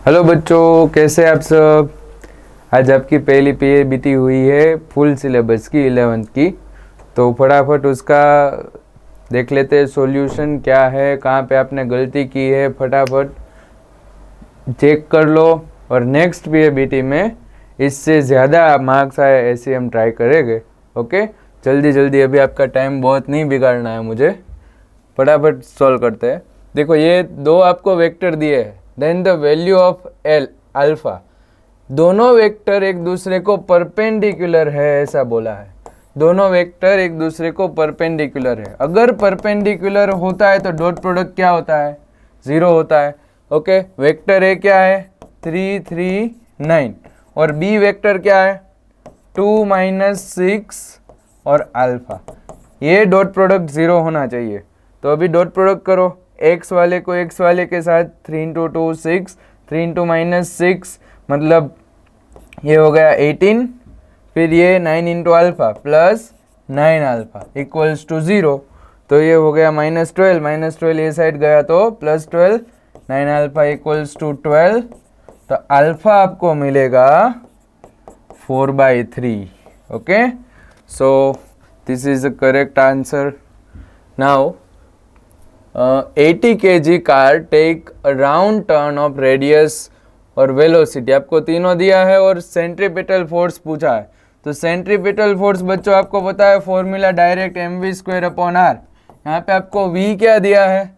Hello बच्चों, कैसे आप सब। आज आपकी पहली पीएबीटी हुई है फुल सिलेबस की 11th की। तो फटाफट उसका देख लेते हैं सॉल्यूशन क्या है, कहाँ पे आपने गलती की है, फटाफट चेक कर लो। और नेक्स्ट पीएबीटी में इससे ज़्यादा मार्क्स आए ऐसे हम ट्राई करेंगे। ओके, जल्दी जल्दी, अभी आपका टाइम बहुत नहीं बिगाड़ना है मुझे। फटाफट सॉल्व करते हैं। देखो, ये दो आपको वेक्टर दिए हैं, then the value of L alpha. दोनों वेक्टर एक दूसरे को परपेंडिकुलर है ऐसा बोला है। दोनों वेक्टर एक दूसरे को परपेंडिकुलर है। अगर परपेंडिकुलर होता है तो डॉट प्रोडक्ट क्या होता है? 0 होता है। ओके, वेक्टर ए क्या है? 3 3 9 और बी वेक्टर क्या है? 2 -6 और अल्फा। ये डॉट प्रोडक्ट 0 होना चाहिए। तो अभी डॉट प्रोडक्ट करो, x वाले को x वाले के साथ 3 × 2 6, 3 × -6 मतलब ये हो गया 18, फिर ये 9 × alpha plus 9 alpha equals to 0। तो ये हो गया -12 ये साइड गया तो +12, 9 अल्फा इक्वल्स टू 12। तो अल्फा आपको मिलेगा 4/3। Okay, so this is the correct answer. Now 80 kg car take a round turn of radius और वेलोसिटी आपको तीनों दिया है और सेंट्रीपिटल फोर्स पूछा है। तो सेंट्रीपिटल फोर्स बच्चों आपको पता है फॉर्मूला डायरेक्ट mv²/r। यहाँ पे आपको v क्या दिया है?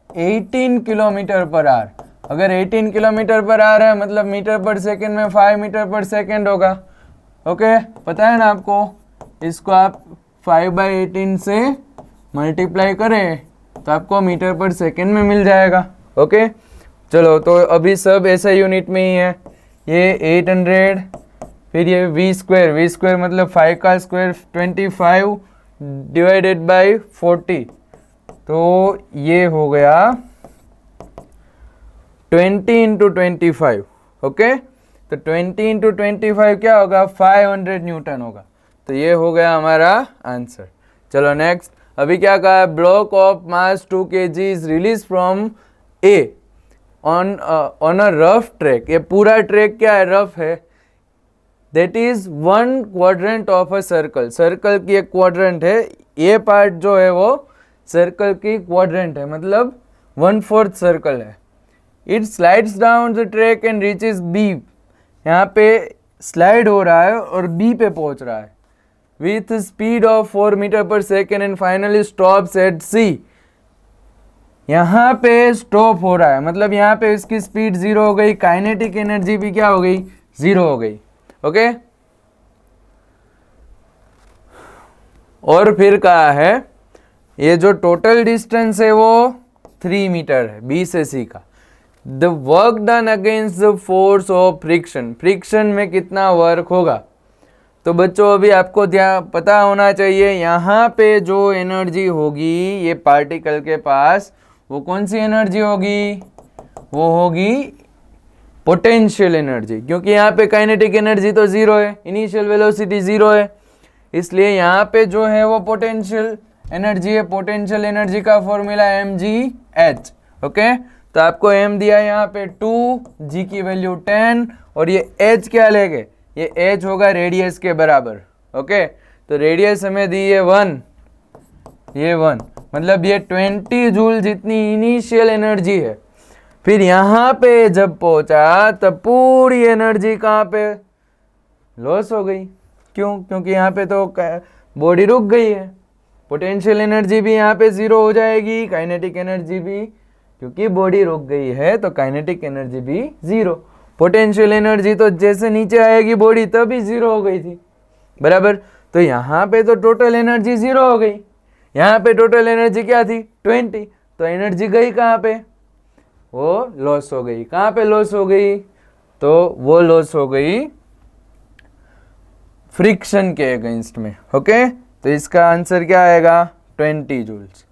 18 km/h। अगर 18 km/h है मतलब मीटर पर सेकेंड में 5 मीटर पर सेकेंड होगा। ओके, पता है ना आपको। इसको आप 5/18 से मल्टीप्लाई करें तो आपको मीटर पर सेकेंड में मिल जाएगा। ओके, चलो, तो अभी सब ऐसा यूनिट में ही है। ये 800, फिर ये v² मतलब 5 का स्क्वायर 25 / 40। तो ये हो गया 20 × 25। ओके, तो 20 × 25 क्या होगा? 500 न्यूटन होगा। तो ये हो गया हमारा आंसर। चलो नेक्स्ट, अभी क्या कहा है? Block of mass 2 kg is release from A on a rough track. ये पूरा ट्रैक क्या है? रफ है। That is 1 quadrant of a circle. Circle की एक क्वाड्रेंट है। ये पार्ट जो है वो सर्कल की क्वाड्रेंट है, मतलब 1/4 सर्कल है। It slides down the track and reaches B. यहाँ पे स्लाइड हो रहा है और बी पे पहुंच रहा है with speed of 4 मीटर पर second and finally stops at C। यहाँ पे स्टॉप हो रहा है मतलब यहाँ पे इसकी स्पीड 0 हो गई, काइनेटिक एनर्जी भी क्या हो गई? 0 हो गई। ओके, और फिर कहा है ये जो टोटल डिस्टेंस है वो 3 मीटर है B से C का। The work done against the force of friction. Friction में कितना वर्क होगा? तो बच्चों अभी आपको ध्यान पता होना चाहिए, यहाँ पे जो एनर्जी होगी ये पार्टिकल के पास, वो कौन सी एनर्जी होगी? वो होगी पोटेंशियल एनर्जी, क्योंकि यहाँ पे काइनेटिक एनर्जी तो 0 है, इनिशियल वेलोसिटी 0 है, इसलिए यहाँ पे जो है वो पोटेंशियल एनर्जी है। पोटेंशियल एनर्जी का फॉर्मूला mgh। ओके, तो आपको m दिया यहाँ पे 2, g की वैल्यू 10 और ये h क्या लेंगे? ये h होगा रेडियस के बराबर। ओके, तो रेडियस हमें दी है 1, ये 1 मतलब ये 20 जूल जितनी इनिशियल एनर्जी है। फिर यहाँ पे जब पहुंचा तब पूरी एनर्जी कहाँ पे? लॉस हो गई। क्यों? क्योंकि यहाँ पे तो बॉडी रुक गई है। पोटेंशियल एनर्जी भी यहाँ पे 0 हो जाएगी, काइनेटिक एनर्जी भी, क्योंकि बॉडी रुक गई है तो काइनेटिक एनर्जी भी 0। पोटेंशियल एनर्जी तो जैसे नीचे आएगी बॉडी तभी 0 हो गई थी, बराबर। तो यहाँ पे तो टोटल एनर्जी 0 हो गई। यहाँ पे टोटल एनर्जी क्या थी? 20। तो एनर्जी गई कहाँ पे? वो लॉस हो गई। कहाँ पे लॉस हो गई? तो वो लॉस हो गई फ्रिक्शन के अगेंस्ट में। ओके, तो इसका आंसर क्या आएगा? 20 जूल्स।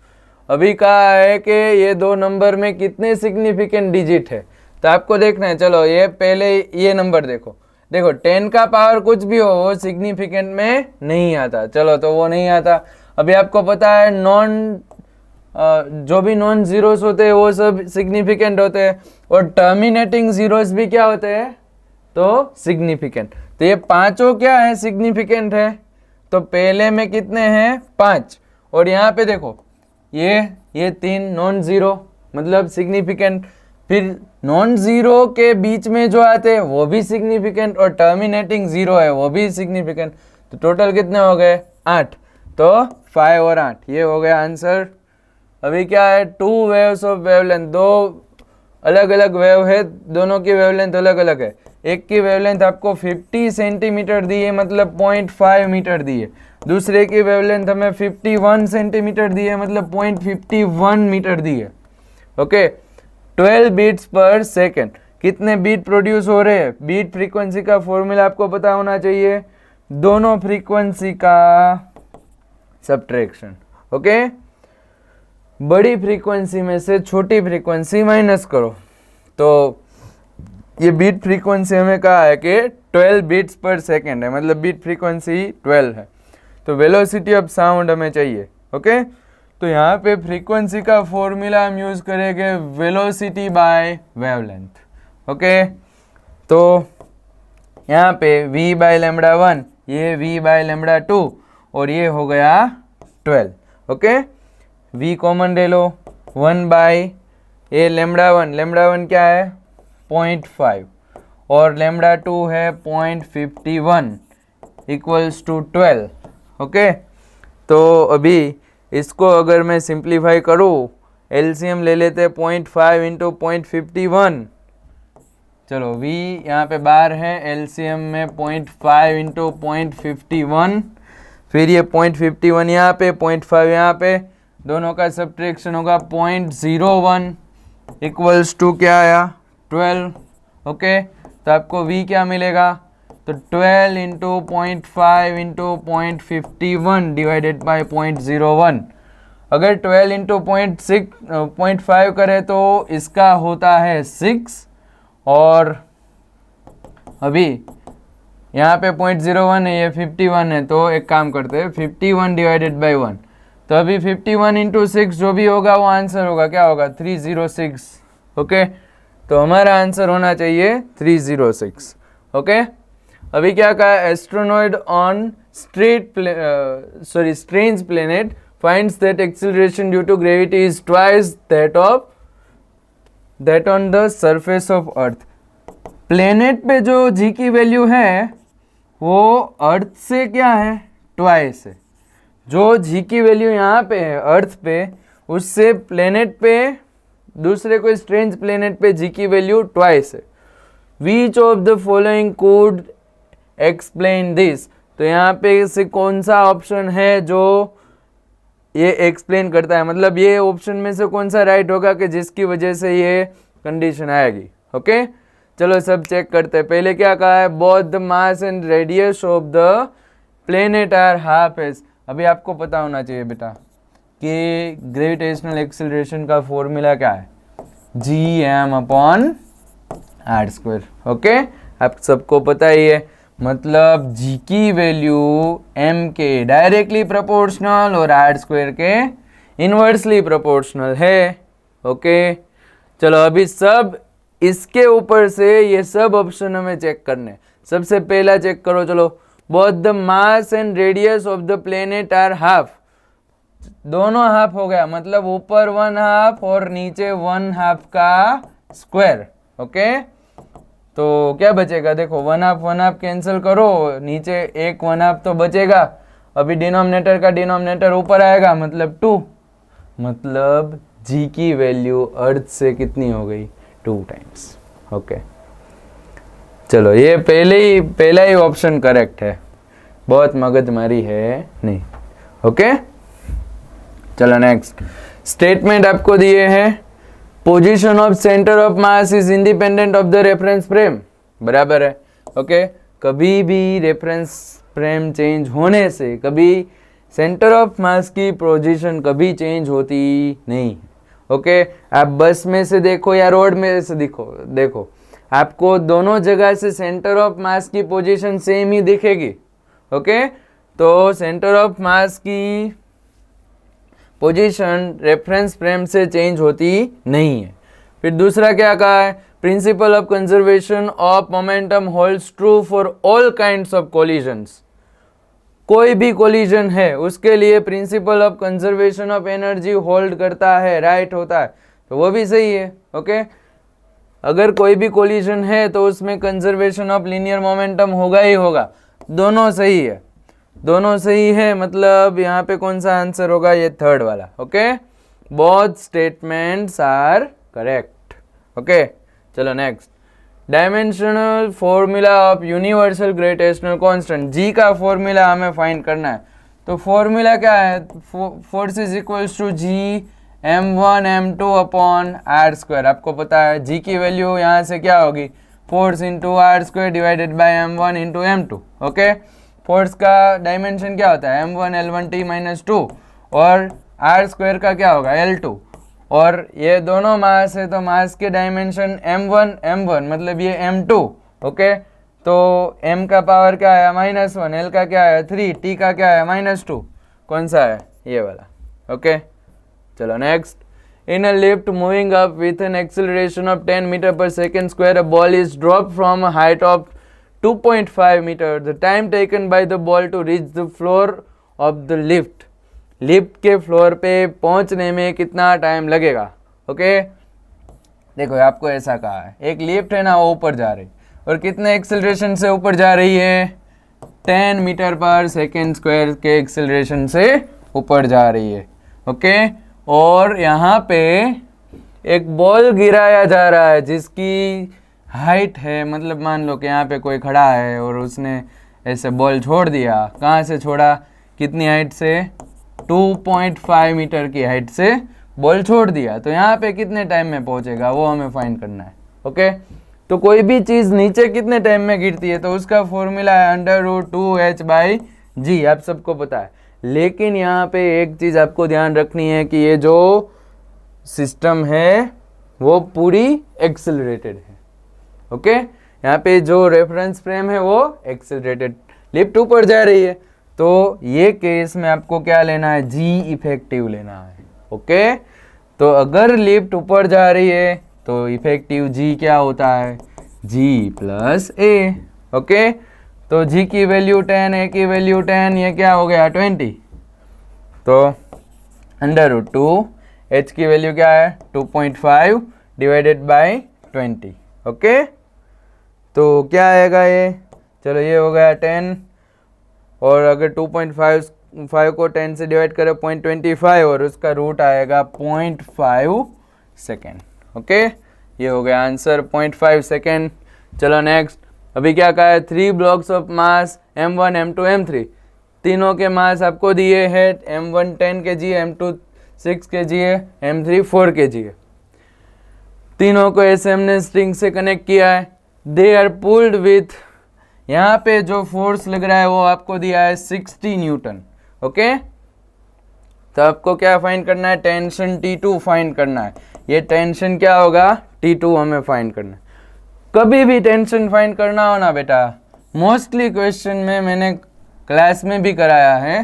अभी कहा है कि ये दो नंबर में कितने सिग्निफिकेंट डिजिट है, तो आपको देखना है। चलो ये पहले ये नंबर देखो, 10 का पावर कुछ भी हो वो सिग्निफिकेंट में नहीं आता। चलो, तो वो नहीं आता। अभी आपको पता है नॉन जो भी नॉन जीरोस होते हैं वो सब सिग्निफिकेंट होते हैं, और टर्मिनेटिंग जीरोस भी क्या होते हैं, तो सिग्निफिकेंट। तो ये पांचों क्या है, सिग्निफिकेंट है। तो पहले में कितने हैं, 5, और यहाँ पे देखो ये 3 नॉन जीरो मतलब सिग्निफिकेंट, फिर नॉन जीरो के बीच में जो आते हैं वो भी सिग्निफिकेंट, और टर्मिनेटिंग जीरो है वो भी सिग्निफिकेंट। तो टोटल कितने हो गए, 8। तो 5 और 8 ये हो गया आंसर। अभी क्या है, 2 वेव्स ऑफ वेवलेंथ, दो अलग अलग वेव है, दोनों की वेवलेंथ अलग अलग है। एक की वेवलेंथ आपको 50 सेंटीमीटर दी है, मतलब 0.5 मीटर दी है। दूसरे की वेवलेंथ हमें 51 सेंटीमीटर दी है, मतलब 0.51 मीटर दी है। ओके, 12 बीट्स पर सेकेंड, कितने बीट प्रोड्यूस हो रहे हैं। बीट फ्रीक्वेंसी का फॉर्मूला आपको पता होना चाहिए, दोनों फ्रीक्वेंसी का सब्ट्रैक्शन। ओके, बड़ी फ्रीक्वेंसी में से छोटी फ्रीक्वेंसी माइनस करो। तो ये बीट फ्रीक्वेंसी हमें कहा है कि 12 बीट्स पर सेकेंड है, मतलब बीट फ्रीक्वेंसी 12 है। तो वेलोसिटी ऑफ साउंड हमें चाहिए। ओके, तो यहाँ पे फ्रीक्वेंसी का फॉर्मूला हम यूज़ करेंगे वेलोसिटी बाय वेवलेंथ। ओके, तो यहाँ पे v बाय लैम्बडा 1, ये v बाय लैम्बडा 2, और ये हो गया 12। ओके, v कॉमन ले लो, 1 बाय ये लैम्बडा 1 क्या है 0.5, और लैम्बडा 2 है 0.51 इक्वल्स टू 12। ओके, तो अभी इसको अगर मैं सिंप्लीफाई करूँ, एलसीएम ले लेते हैं 0.5 इंटू 0.51। चलो v यहाँ पे बार है, एलसीएम में 0.5 इंटू 0.51, फिर ये 0.51 यहाँ पे, 0.5 यहाँ पे, दोनों का सब्ट्रैक्शन होगा 0.01 इक्वल्स टू क्या आया 12। ओके, तो आपको v क्या मिलेगा, तो 12 इंटू 0.5 इंटू 0.51 डिवाइडेड बाई 0.01। अगर 12 इंटू 0.5 करें तो इसका होता है 6, और अभी यहाँ पे 0.01 है, ये 51 है, तो एक काम करते हैं 51 डिवाइडेड बाई 1। तो अभी 51 इंटू 6 जो भी होगा वो आंसर होगा, क्या होगा 306। ओके, तो हमारा आंसर होना चाहिए 306। ओके, अभी क्या कहा, astronaut on strange planet finds that acceleration due to gravity is twice that on the surface of earth. Planet पे जो जी की वैल्यू है वो अर्थ से क्या है, ट्वाइस है। जो जी की वैल्यू यहाँ पे है अर्थ पे, उससे प्लेनेट पे, दूसरे कोई स्ट्रेंज प्लेनेट पे जी की वैल्यू ट्वाइस है। Which of the following could explain this. तो यहाँ पे से कौन सा ऑप्शन है जो ये एक्सप्लेन करता है, मतलब ये ऑप्शन में से कौन सा राइट होगा कि जिसकी वजह से ये कंडीशन आएगी। ओके, चलो सब चेक करते हैं। पहले क्या कहा है, both the mass and radius of the planet are half as. अभी आपको पता होना चाहिए बेटा कि ग्रेविटेशनल एक्सीलरेशन का फॉर्मूला क्या है, gm/r²। ओके, आप सबको पता ही है, मतलब g की वैल्यू m के डायरेक्टली प्रोपोर्शनल और r² के इन्वर्सली प्रोपोर्शनल है। ओके, चलो अभी सब इसके ऊपर से ये सब ऑप्शन हमें चेक करने। सबसे पहला चेक करो, चलो, both the mass and radius of the planet are half. दोनों हाफ हो गया, मतलब ऊपर 1 हाफ और नीचे 1 हाफ का स्क्वायर। ओके, तो क्या बचेगा, देखो 1 हाफ कैंसिल करो, नीचे एक 1 हाफ तो बचेगा। अभी डिनोमिनेटर का डिनोमिनेटर ऊपर आएगा, मतलब 2, मतलब जी की वैल्यू अर्थ से कितनी हो गई, 2 टाइम्स। ओके, चलो ये पहला ही ऑप्शन करेक्ट है, बहुत मगजमारी है नहीं। ओके, चलो नेक्स्ट स्टेटमेंट आपको दिए हैं, position of centre of mass is independent of the reference frame. बराबर है। ओके, कभी भी रेफरेंस फ्रेम चेंज होने से कभी सेंटर ऑफ मास की पोजीशन कभी चेंज होती नहीं। ओके, आप बस में से देखो या रोड में से देखो आपको दोनों जगह से सेंटर ऑफ मास की पोजीशन सेम ही दिखेगी। ओके, तो सेंटर ऑफ मास की पोजीशन रेफरेंस फ्रेम से चेंज होती नहीं है। फिर दूसरा क्या कहा है, principle of conservation of momentum holds true for all kinds of collisions. कोई भी कोलिजन है उसके लिए principle of conservation of energy hold करता है, राइट होता है, तो वो भी सही है। ओके, अगर कोई भी कोलिजन है तो उसमें कंजर्वेशन ऑफ लीनियर मोमेंटम होगा ही होगा। दोनों सही है, दोनों सही है, मतलब यहाँ पे कौन सा आंसर होगा, ये थर्ड वाला। Okay, both statements are correct. Okay, चलो next, dimensional formula of universal gravitational constant, G का फॉर्मूला हमें फाइंड करना है। तो फॉर्मूला क्या है, force is equals to G m1 m2 upon R square. आपको पता है जी की वैल्यू यहाँ से क्या होगी, force into R square divided by m1 into m2। Okay, force का डायमेंशन क्या होता है, m1 L1t माइनस 2, और आर स्क्वायर का क्या होगा, L2, और ये दोनों मास है तो मास के डायमेंशन m1 m1 मतलब ये m2। ओके, तो m का पावर क्या है -1, l का क्या है 3, t का क्या है -2, कौन सा है, ये वाला। ओके, चलो next, in a lift moving up with an acceleration of 10 metre पर second square, a ball is drop from a height of 2.5 metre, the time taken by the ball to reach the floor of the lift, lift के floor पे पहुंचने में कितना time लगेगा। Okay, देखो आपको ऐसा कहा है, एक लिफ्ट है ना, वो ऊपर जा रही और कितने एक्सेलरेशन से ऊपर जा रही है, 10 मीटर पर सेकेंड स्क्वायर के एक्सेलरेशन से ऊपर जा रही है। ओके, और यहाँ पे एक बॉल गिराया जा रहा है जिसकी हाइट है, मतलब मान लो कि यहाँ पे कोई खड़ा है और उसने ऐसे बॉल छोड़ दिया, कहाँ से छोड़ा, कितनी हाइट से, 2.5 मीटर की हाइट से बॉल छोड़ दिया, तो यहाँ पे कितने टाइम में पहुँचेगा वो हमें फाइंड करना है। ओके, तो कोई भी चीज़ नीचे कितने टाइम में गिरती है तो उसका फॉर्मूला है √2h/g, आप सबको पता है। लेकिन यहाँ पे एक चीज़ आपको ध्यान रखनी है कि ये जो सिस्टम है वो पूरी एक्सेलरेटेड है। ओके, यहाँ पे जो रेफरेंस फ्रेम है वो एक्सेलरेटेड, लिफ्ट ऊपर जा रही है, तो ये केस में आपको क्या लेना है, जी इफेक्टिव लेना है। ओके, तो अगर लिफ्ट ऊपर जा रही है तो इफेक्टिव जी क्या होता है, जी प्लस ए। ओके, तो जी की वैल्यू 10, ए की वैल्यू 10, ये क्या हो गया 20, तो √2, h की वैल्यू क्या है 2.5 डिवाइडेड बाई 20। ओके, तो क्या आएगा ये, चलो ये हो गया 10, और अगर 2.5 को 10 से डिवाइड करें 0.25 और उसका रूट आएगा 0.5 सेकेंड। ओके, ये हो गया आंसर 0.5 सेकेंड। चलो नेक्स्ट, अभी क्या कहा है, 3 blocks of mass m1 m2 m3, तीनों के मास आपको दिए हैं, m1 10 kg, m2 6 kg है, m3 4 kg है, तीनों को ऐसे हमने स्ट्रिंग से कनेक्ट किया है, दे आर पुल्ड विथ, यहाँ पे जो फोर्स लग रहा है वो आपको दिया है 60 न्यूटन। ओके, तो आपको क्या फाइंड करना है, टेंशन T2 फाइंड करना है। ये टेंशन क्या होगा, T2 हमें फाइंड करना है। कभी भी टेंशन फाइंड करना हो ना बेटा, मोस्टली क्वेश्चन में मैंने क्लास में भी कराया है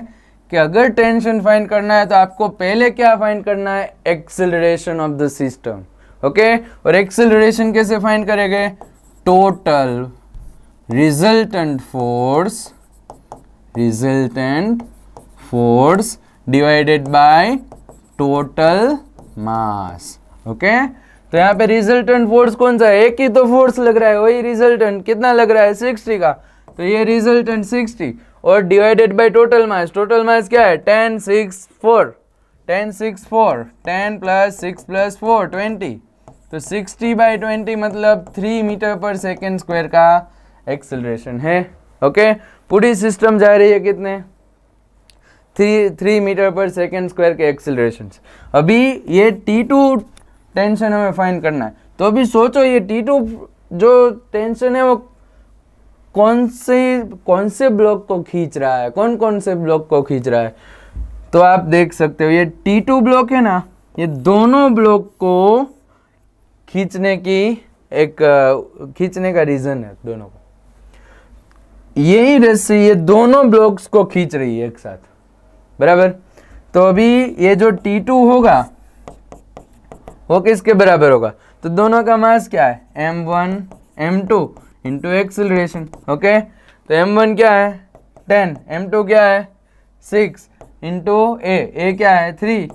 कि अगर टेंशन फाइंड करना है तो आपको पहले क्या फाइंड करना है, acceleration of the system. Okay, और एक्सेलरेशन कैसे फाइंड करेंगे, total resultant force divided by total mass. Okay, तो यहाँ पे रिजल्टेंट फोर्स कौन सा है, एक ही तो फोर्स लग रहा है, वही रिजल्टेंट कितना लग रहा है 60 का, तो ये रिजल्टेंट 60 और divided by total mass, total mass क्या है 10 6 4 10 6 4 10 + 6 + 4 20, तो 60/20 मतलब 3 मीटर पर सेकेंड स्क्वायर का एक्सेलरेशन है। ओके, पूरी सिस्टम जा रही है कितने, 3 मीटर पर सेकेंड स्क्वायर के एक्सेलरेशन। अभी ये T2 टेंशन हमें फाइंड करना है, तो अभी सोचो ये T2 जो टेंशन है वो कौन से ब्लॉक को खींच रहा है, कौन से ब्लॉक को खींच रहा है, तो आप देख सकते हो ये T2 ब्लॉक है ना, ये दोनों ब्लॉक को खींचने का रीजन है, दोनों को यही रस्सी ये दोनों ब्लॉक्स को खींच रही है एक साथ, बराबर। तो अभी ये जो T2 होगा वो किसके बराबर होगा? तो दोनों का मास क्या है? m1 m2 into acceleration. Okay, तो m1 क्या है 10, m2 क्या है 6 इंटू ए क्या है 3,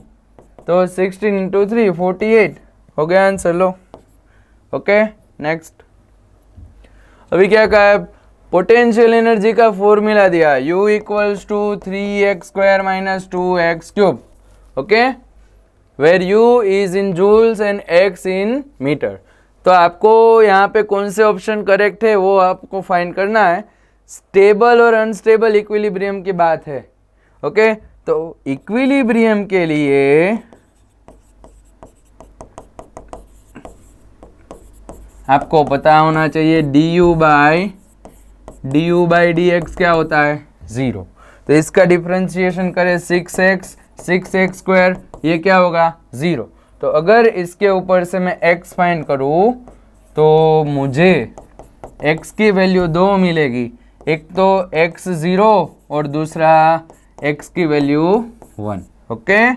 तो 16 इंटू 3 48 हो गया आंसर। लो ओके नेक्स्ट। अभी क्या कहा है? पोटेंशियल एनर्जी का फॉर्मूला दिया, U equals to 3x square minus 2x cube. Okay, where U is in joules and x in metre. तो आपको यहाँ पे कौन से ऑप्शन करेक्ट है वो आपको फाइंड करना है। स्टेबल और अनस्टेबल इक्विलिब्रियम की बात है। ओके, तो इक्विलिब्रियम के लिए आपको पता होना चाहिए du बाई dx क्या होता है 0। तो इसका डिफरेंशिएशन करें 6x स्क्वायर, ये क्या होगा 0। तो अगर इसके ऊपर से मैं x फाइंड करूँ तो मुझे x की वैल्यू 2 मिलेगी, एक तो x 0 और दूसरा x की वैल्यू 1। ओके,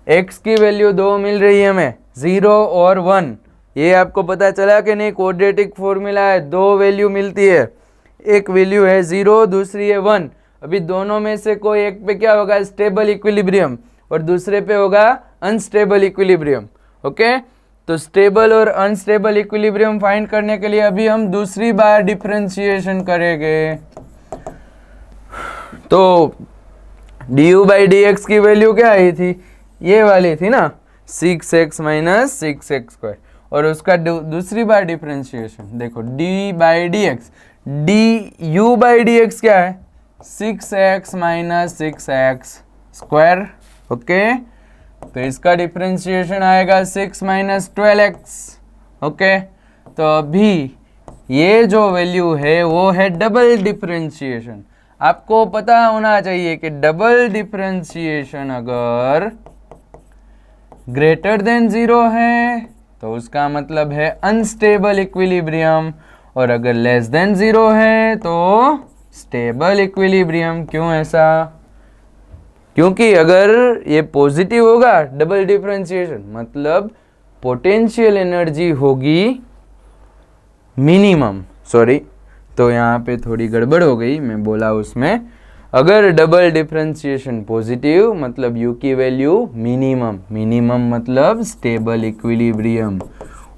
x की वैल्यू 2 मिल रही है हमें 0 और 1। ये आपको पता चला कि नहीं? क्वाड्रेटिक फॉर्मूला है, 2 वैल्यू मिलती है, एक वैल्यू है 0 दूसरी है 1। अभी दोनों में से कोई एक पे क्या होगा? स्टेबल इक्विलिब्रियम और दूसरे पे होगा अनस्टेबल इक्विलिब्रियम। ओके, तो स्टेबल और अनस्टेबल इक्विलिब्रियम फाइंड करने के लिए अभी हम दूसरी बार डिफरेंशिएशन करेंगे। तो du बाई dx की वैल्यू क्या आई थी? ये वाली थी ना, 6x माइनस 6x स्क्वायर, और उसका दूसरी बार डिफरेंशिएशन देखो d by dx, du by dx क्या है 6x minus 6x square. Okay, तो इसका डिफरेंशिएशन आएगा 6 माइनस 12x। ओके, तो अभी ये जो वैल्यू है वो है डबल डिफरेंशिएशन। आपको पता होना चाहिए कि डबल डिफरेंशिएशन अगर ग्रेटर देन 0 है तो उसका मतलब है अनस्टेबल इक्विलिब्रियम, और अगर लेस देन 0 है तो स्टेबल इक्विलिब्रियम। क्यों ऐसा? क्योंकि अगर ये पॉजिटिव होगा डबल डिफरेंशिएशन मतलब पोटेंशियल एनर्जी होगी मिनिमम, सॉरी तो यहाँ पे थोड़ी गड़बड़ हो गई, मैं बोला उसमें अगर डबल डिफरेंशिएशन पॉजिटिव मतलब u की वैल्यू मिनिमम मतलब स्टेबल इक्विलिब्रियम,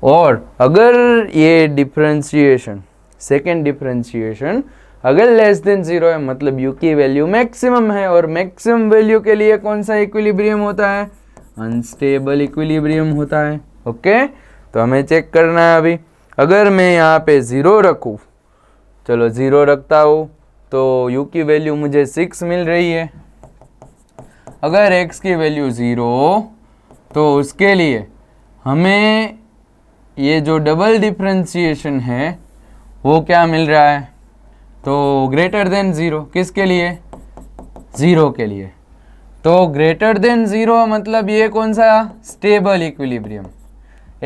और अगर ये डिफरेंशिएशन सेकेंड डिफरेंशिएशन अगर लेस देन 0 है मतलब u की वैल्यू मैक्सिमम है, और मैक्सिमम वैल्यू के लिए कौन सा इक्विलिब्रियम होता है? अनस्टेबल इक्विलिब्रियम होता है। ओके, तो हमें चेक करना है अभी। अगर मैं यहाँ पे 0 रखूँ, चलो 0 रखता हूँ, तो u की वैल्यू मुझे 6 मिल रही है। अगर x की वैल्यू 0 तो उसके लिए हमें ये जो डबल डिफरेंशिएशन है वो क्या मिल रहा है? तो ग्रेटर देन 0। किसके लिए? 0 के लिए। तो ग्रेटर देन 0 मतलब ये कौन सा? Stable equilibrium.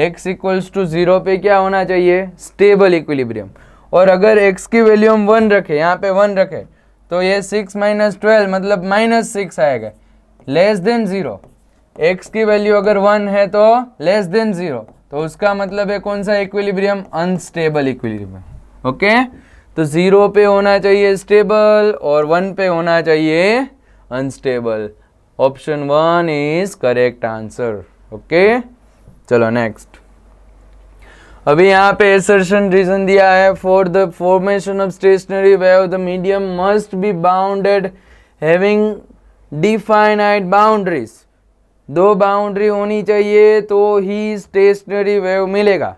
x equals to 0 पे क्या होना चाहिए? Stable equilibrium. और अगर x की वैल्यू हम 1 रखें, यहाँ पे 1 रखें, तो ये 6 माइनस 12 मतलब माइनस 6 आएगा, लेस देन 0। x की वैल्यू अगर 1 है तो लेस देन 0, तो उसका मतलब है कौन सा इक्विलिब्रियम? Unstable equilibrium. ओके, तो 0 पे होना चाहिए स्टेबल और 1 पे होना चाहिए unstable. Option 1 is correct answer. Okay, चलो नेक्स्ट। अभी यहाँ पे असर्शन रीजन दिया है, for the formation of stationary wave the medium must be bounded having definite boundaries. 2 boundary होनी चाहिए तो ही स्टेशनरी वेव मिलेगा।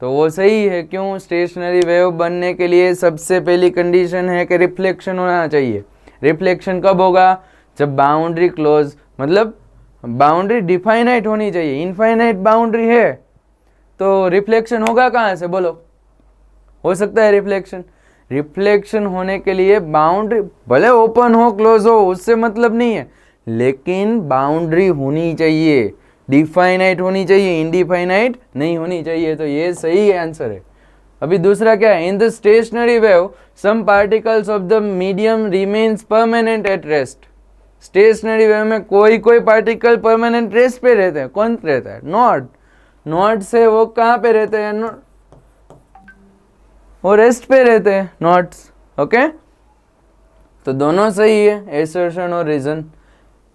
तो वो सही है। क्यों? स्टेशनरी वेव बनने के लिए सबसे पहली कंडीशन है कि रिफ्लेक्शन होना चाहिए। रिफ्लेक्शन कब होगा? जब बाउंड्री क्लोज, मतलब बाउंड्री डिफाइनाइट होनी चाहिए। इनफाइनाइट बाउंड्री है तो रिफ्लेक्शन होगा कहाँ से? बोलो, हो सकता है रिफ्लेक्शन? रिफ्लेक्शन होने के लिए बाउंड्री भले ओपन हो क्लोज हो उससे मतलब नहीं है, लेकिन बाउंड्री होनी चाहिए, डिफाइनाइट होनी चाहिए, इनडिफाइनाइट नहीं होनी चाहिए। तो ये सही आंसर है। अभी दूसरा क्या है? In the stationary wave some particles of the medium remains permanent at rest. Stationary wave में कोई कोई पार्टिकल परमानेंट रेस्ट पे रहते हैं, कौन रहता है? नॉट। नॉट से वो कहाँ पे रहते हैं? वो रेस्ट पे रहते हैं, नॉट्स। ओके, तो दोनों सही है, एसर्शन और रीजन।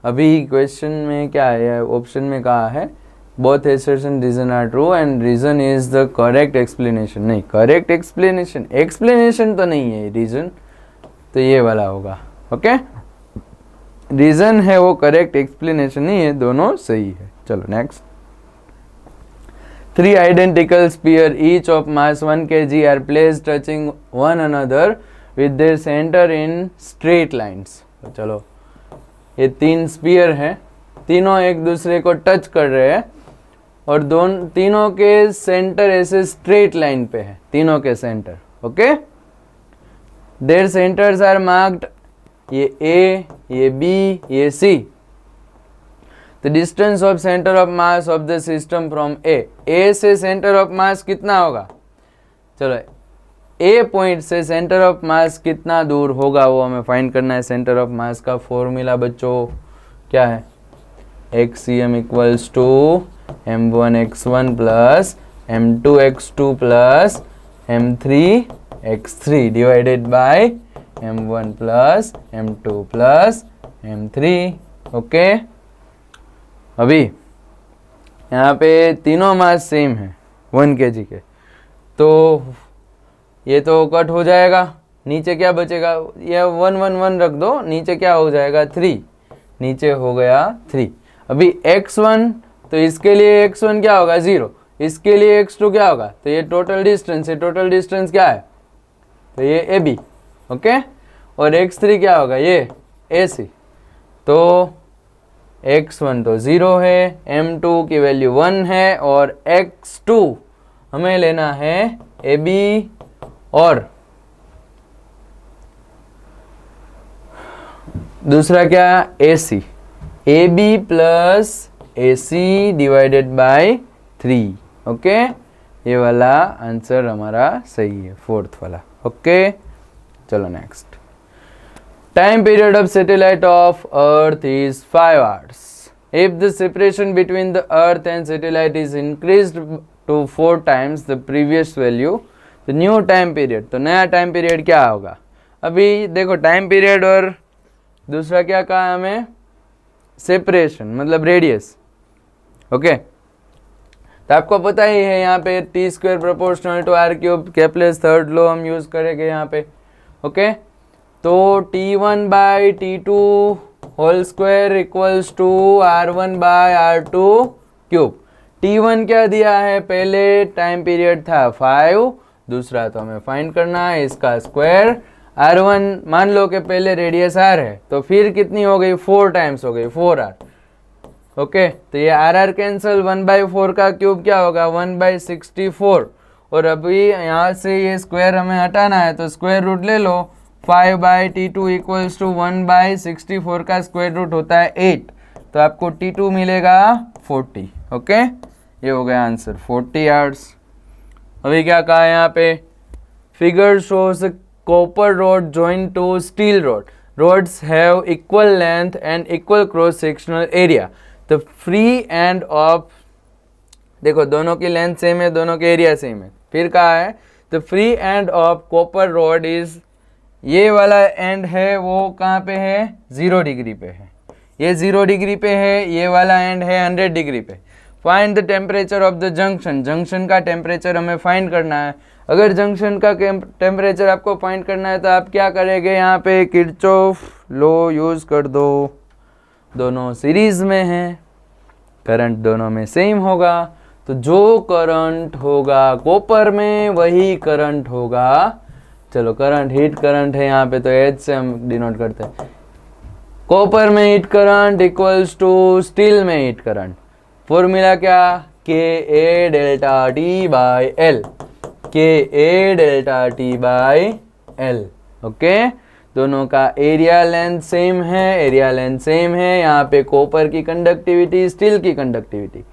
अभी क्वेश्चन में क्या है, ऑप्शन में कहा है both assertion reason are true and reason is the correct explanation. नहीं, करेक्ट एक्सप्लेनेशन, एक्सप्लेनेशन तो नहीं है रीजन, तो ये वाला होगा। ओके, रीजन है वो करेक्ट, एक्सप्लेनेशन नहीं है, दोनों सही है। चलो next. 3 identical sphere each of mass 1 kg are placed touching one another with their center in straight lines। तो चलो, ये 3 स्पीयर हैं, तीनों एक दूसरे को टच कर रहे हैं और तीनों के सेंटर ऐसे स्ट्रेट लाइन पे है, तीनों के centre. Okay, their centres are marked, ये ए, ये बी, ये C. The distance of centre of mass of the system from A से सेंटर ऑफ मास कितना होगा? चलो, ए पॉइंट से सेंटर ऑफ मास कितना दूर होगा वो हमें फाइंड करना है। सेंटर ऑफ मास का फॉर्मूला बच्चों क्या है? XCM equals to m1x1 plus m2x2 plus m3x3 divided by m1 plus m2 plus m3। Okay, अभी यहाँ पे तीनों मास सेम है 1 kg के, तो ये तो कट हो जाएगा, नीचे क्या बचेगा? ये 1 1 1 रख दो, नीचे क्या हो जाएगा? 3, नीचे हो गया 3। अभी x1, तो इसके लिए x1 क्या होगा? 0, इसके लिए x2 क्या होगा? तो ये टोटल डिस्टेंस है, टोटल डिस्टेंस क्या है? तो ये AB। ओके, और x3 क्या होगा? ये AC। तो x1 तो 0 है, m2 की वैल्यू 1 है और x2 हमें लेना है AB और दूसरा क्या? AC। AB plus AC divided by 3। Okay, ये वाला आंसर हमारा सही है, 4th वाला। ओके, चलो next. Time period of satellite of Earth is 5 hours. If the separation between the Earth and satellite is increased to 4 times the previous value, the new time period, तो नया time period क्या होगा? अभी देखो, time period और दूसरा क्या कहा हमें? सेपरेशन मतलब रेडियस। ओके, तो आपको पता ही है यहाँ पे t² proportional to r³ Kepler's third law हम यूज करेंगे यहाँ पे। ओके, तो t1 by t2 whole square equals to r1 by r2 cube. t1 क्या दिया है? पहले टाइम पीरियड था 5, दूसरा तो हमें फाइंड करना है इसका स्क्वायर। r1 मान लो कि पहले रेडियस r है, तो फिर कितनी हो गई? 4 टाइम्स हो गई, 4r। ओके, तो ये r कैंसिल, 1/4 का क्यूब क्या होगा? 1/64। और अभी यहाँ से ये स्क्वायर हमें हटाना है, तो स्क्वायर रूट ले लो। 5/t2 इक्वल्स टू 1/64 का स्क्वायर रूट होता है 8, तो आपको t2 मिलेगा 40। ओके, ये हो गया आंसर, 40 आवर्स। अभी क्या कहा है यहाँ पे? Figure shows copper rod join to steel rod, rods have equal length and equal cross sectional area. The free end of, देखो दोनों की लेंथ सेम है, दोनों के एरिया सेम है। फिर कहा है the free end of copper rod is, ये वाला एंड है वो कहाँ पे है? 0 डिग्री पे है, ये 0 डिग्री पे है, ये वाला एंड है 100 डिग्री पे। Find the temperature of the junction, junction का टेम्परेचर हमें फाइंड करना है। अगर जंक्शन का टेम्परेचर आपको फाइंड करना है तो आप क्या करेंगे? यहाँ पे किरचॉफ लॉ यूज कर दो, दोनों सीरीज में हैं, करंट दोनों में सेम होगा, तो जो करंट होगा कॉपर में वही करंट होगा, चलो करंट हीट करंट है यहाँ पे तो H से हम डिनोट करते हैं, कॉपर में heat current equals to steel में हीट करंट। फॉर्मूला क्या? KA delta T by L, KA delta T by L। Okay, दोनों का एरिया लेंथ सेम है, एरिया लेंथ सेम है। यहाँ पे कॉपर की कंडक्टिविटी, स्टील की कंडक्टिविटी,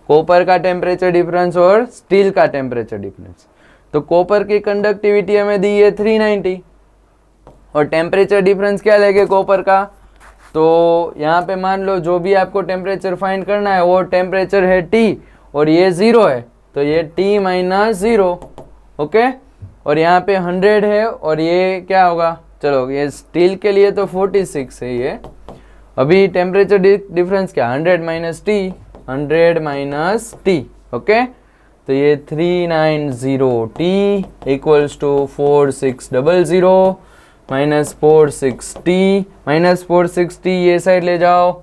कॉपर का टेम्परेचर डिफरेंस और स्टील का टेम्परेचर डिफरेंस। तो कॉपर की कंडक्टिविटी हमें दी है 390 और टेम्परेचर डिफरेंस क्या लेंगे कॉपर का? तो यहाँ पे मान लो जो भी आपको टेम्परेचर फाइंड करना है वो टेम्परेचर है T और ये 0 है, तो ये T माइनस 0, ओके। और यहाँ पे 100 है और ये क्या होगा, चलो ये स्टील के लिए तो 46 है ये। अभी टेम्परेचर डिफरेंस क्या, 100 minus T, 100 minus T, okay. तो ये 390 T equals to 4600 minus 46t, minus 46t ये साइड ले जाओ,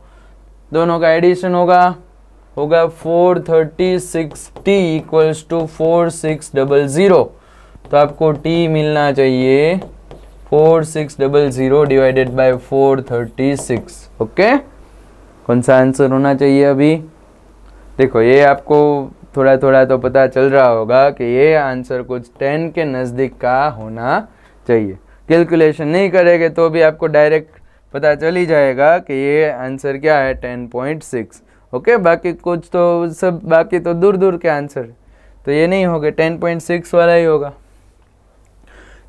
दोनों का एडिशन होगा 436t इक्वल्स टू 4600। तो आपको t मिलना चाहिए 4600 डिवाइडेड बाय 436, ओके। कौन सा आंसर होना चाहिए अभी, देखो ये आपको थोड़ा थोड़ा तो पता चल रहा होगा कि ये आंसर कुछ 10 के नज़दीक का होना चाहिए। कैलकुलेशन नहीं करेंगे तो भी आपको डायरेक्ट पता चल ही जाएगा कि ये आंसर क्या है, 10.6, ओके। बाकी कुछ तो सब बाकी तो दूर दूर के आंसर, तो ये नहीं होगा, 10.6 वाला ही होगा।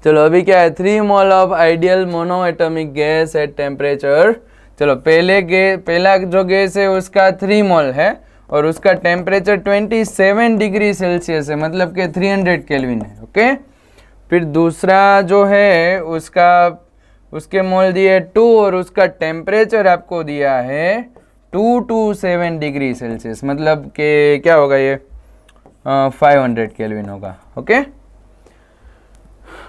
चलो अभी क्या है, 3 mole of ideal monoatomic gas at temperature. चलो पहला जो गैस है उसका 3 मोल है और उसका टेम्परेचर 27 डिग्री सेल्सियस है, मतलब कि 300 केल्विन है, ओके। फिर दूसरा जो है उसके मोल दिए 2 और उसका टेम्परेचर आपको दिया है 227 डिग्री सेल्सियस, मतलब कि क्या होगा ये 500 केल्विन होगा, ओके।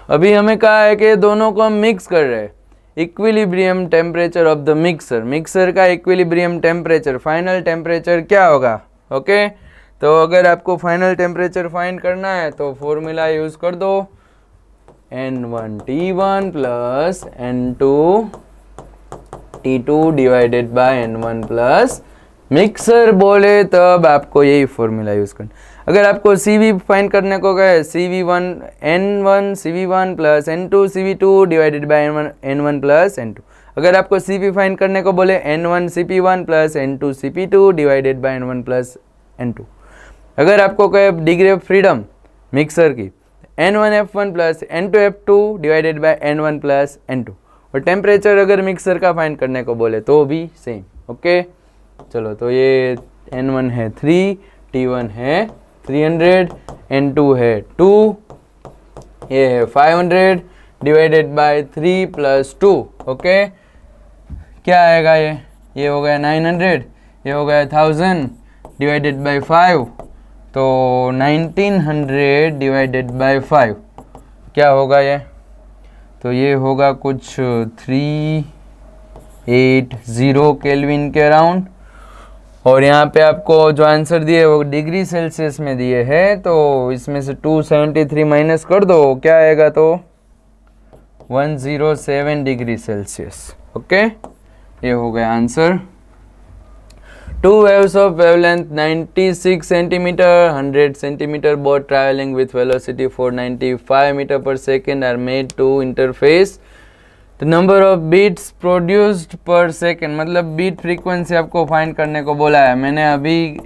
अभी हमें कहा है कि दोनों को हम मिक्स कर रहे हैं। Equilibrium temperature of the mixer का इक्विलिब्रियम टेम्परेचर, फाइनल टेम्परेचर क्या होगा, ओके। तो अगर आपको फाइनल टेम्परेचर फाइंड करना है तो फॉर्मूला यूज कर दो, N1T1 plus N2T2 divided by N1 plus mixer बोले तब आपको यही फॉर्मूला यूज करना। अगर आपको CV फाइंड करने को कहे CV1 N1 CV1 plus N2 CV2 divided by N1 plus N2। अगर आपको CP फाइंड करने को बोले N1 CP1 plus N2 CP2 divided by N1 plus N2। अगर आपको कहे डिग्री ऑफ फ्रीडम मिक्सर की N1 F1 plus N2 F2 divided by N1 plus N2। और टेम्परेचर अगर मिक्सर का फाइंड करने को बोले तो भी सेम, ओके। चलो तो ये N1 है 3, T1 है 300, N2 है 2, ये है 500 डिवाइडेड बाय 3 प्लस 2, ओके। क्या आएगा ये हो गया 900, ये हो गया 1000 डिवाइडेड बाय 5, तो 1900 डिवाइडेड बाय 5 क्या होगा ये, तो ये होगा कुछ 380 केल्विन के अराउंड। और यहाँ पे आपको जो आंसर दिए वो डिग्री सेल्सियस में दिए हैं, तो इसमें से 273 माइनस कर दो, क्या आएगा, तो 107 डिग्री सेल्सियस, ओके। ये हो गया answer. 2 waves of wavelength 96 centimeter, 100 centimeter both traveling with velocity 495 meter per second are made to interface. The number of beats produced per second, मतलब बीट फ्रीक्वेंसी आपको फाइंड करने को बोला है। मैंने अभी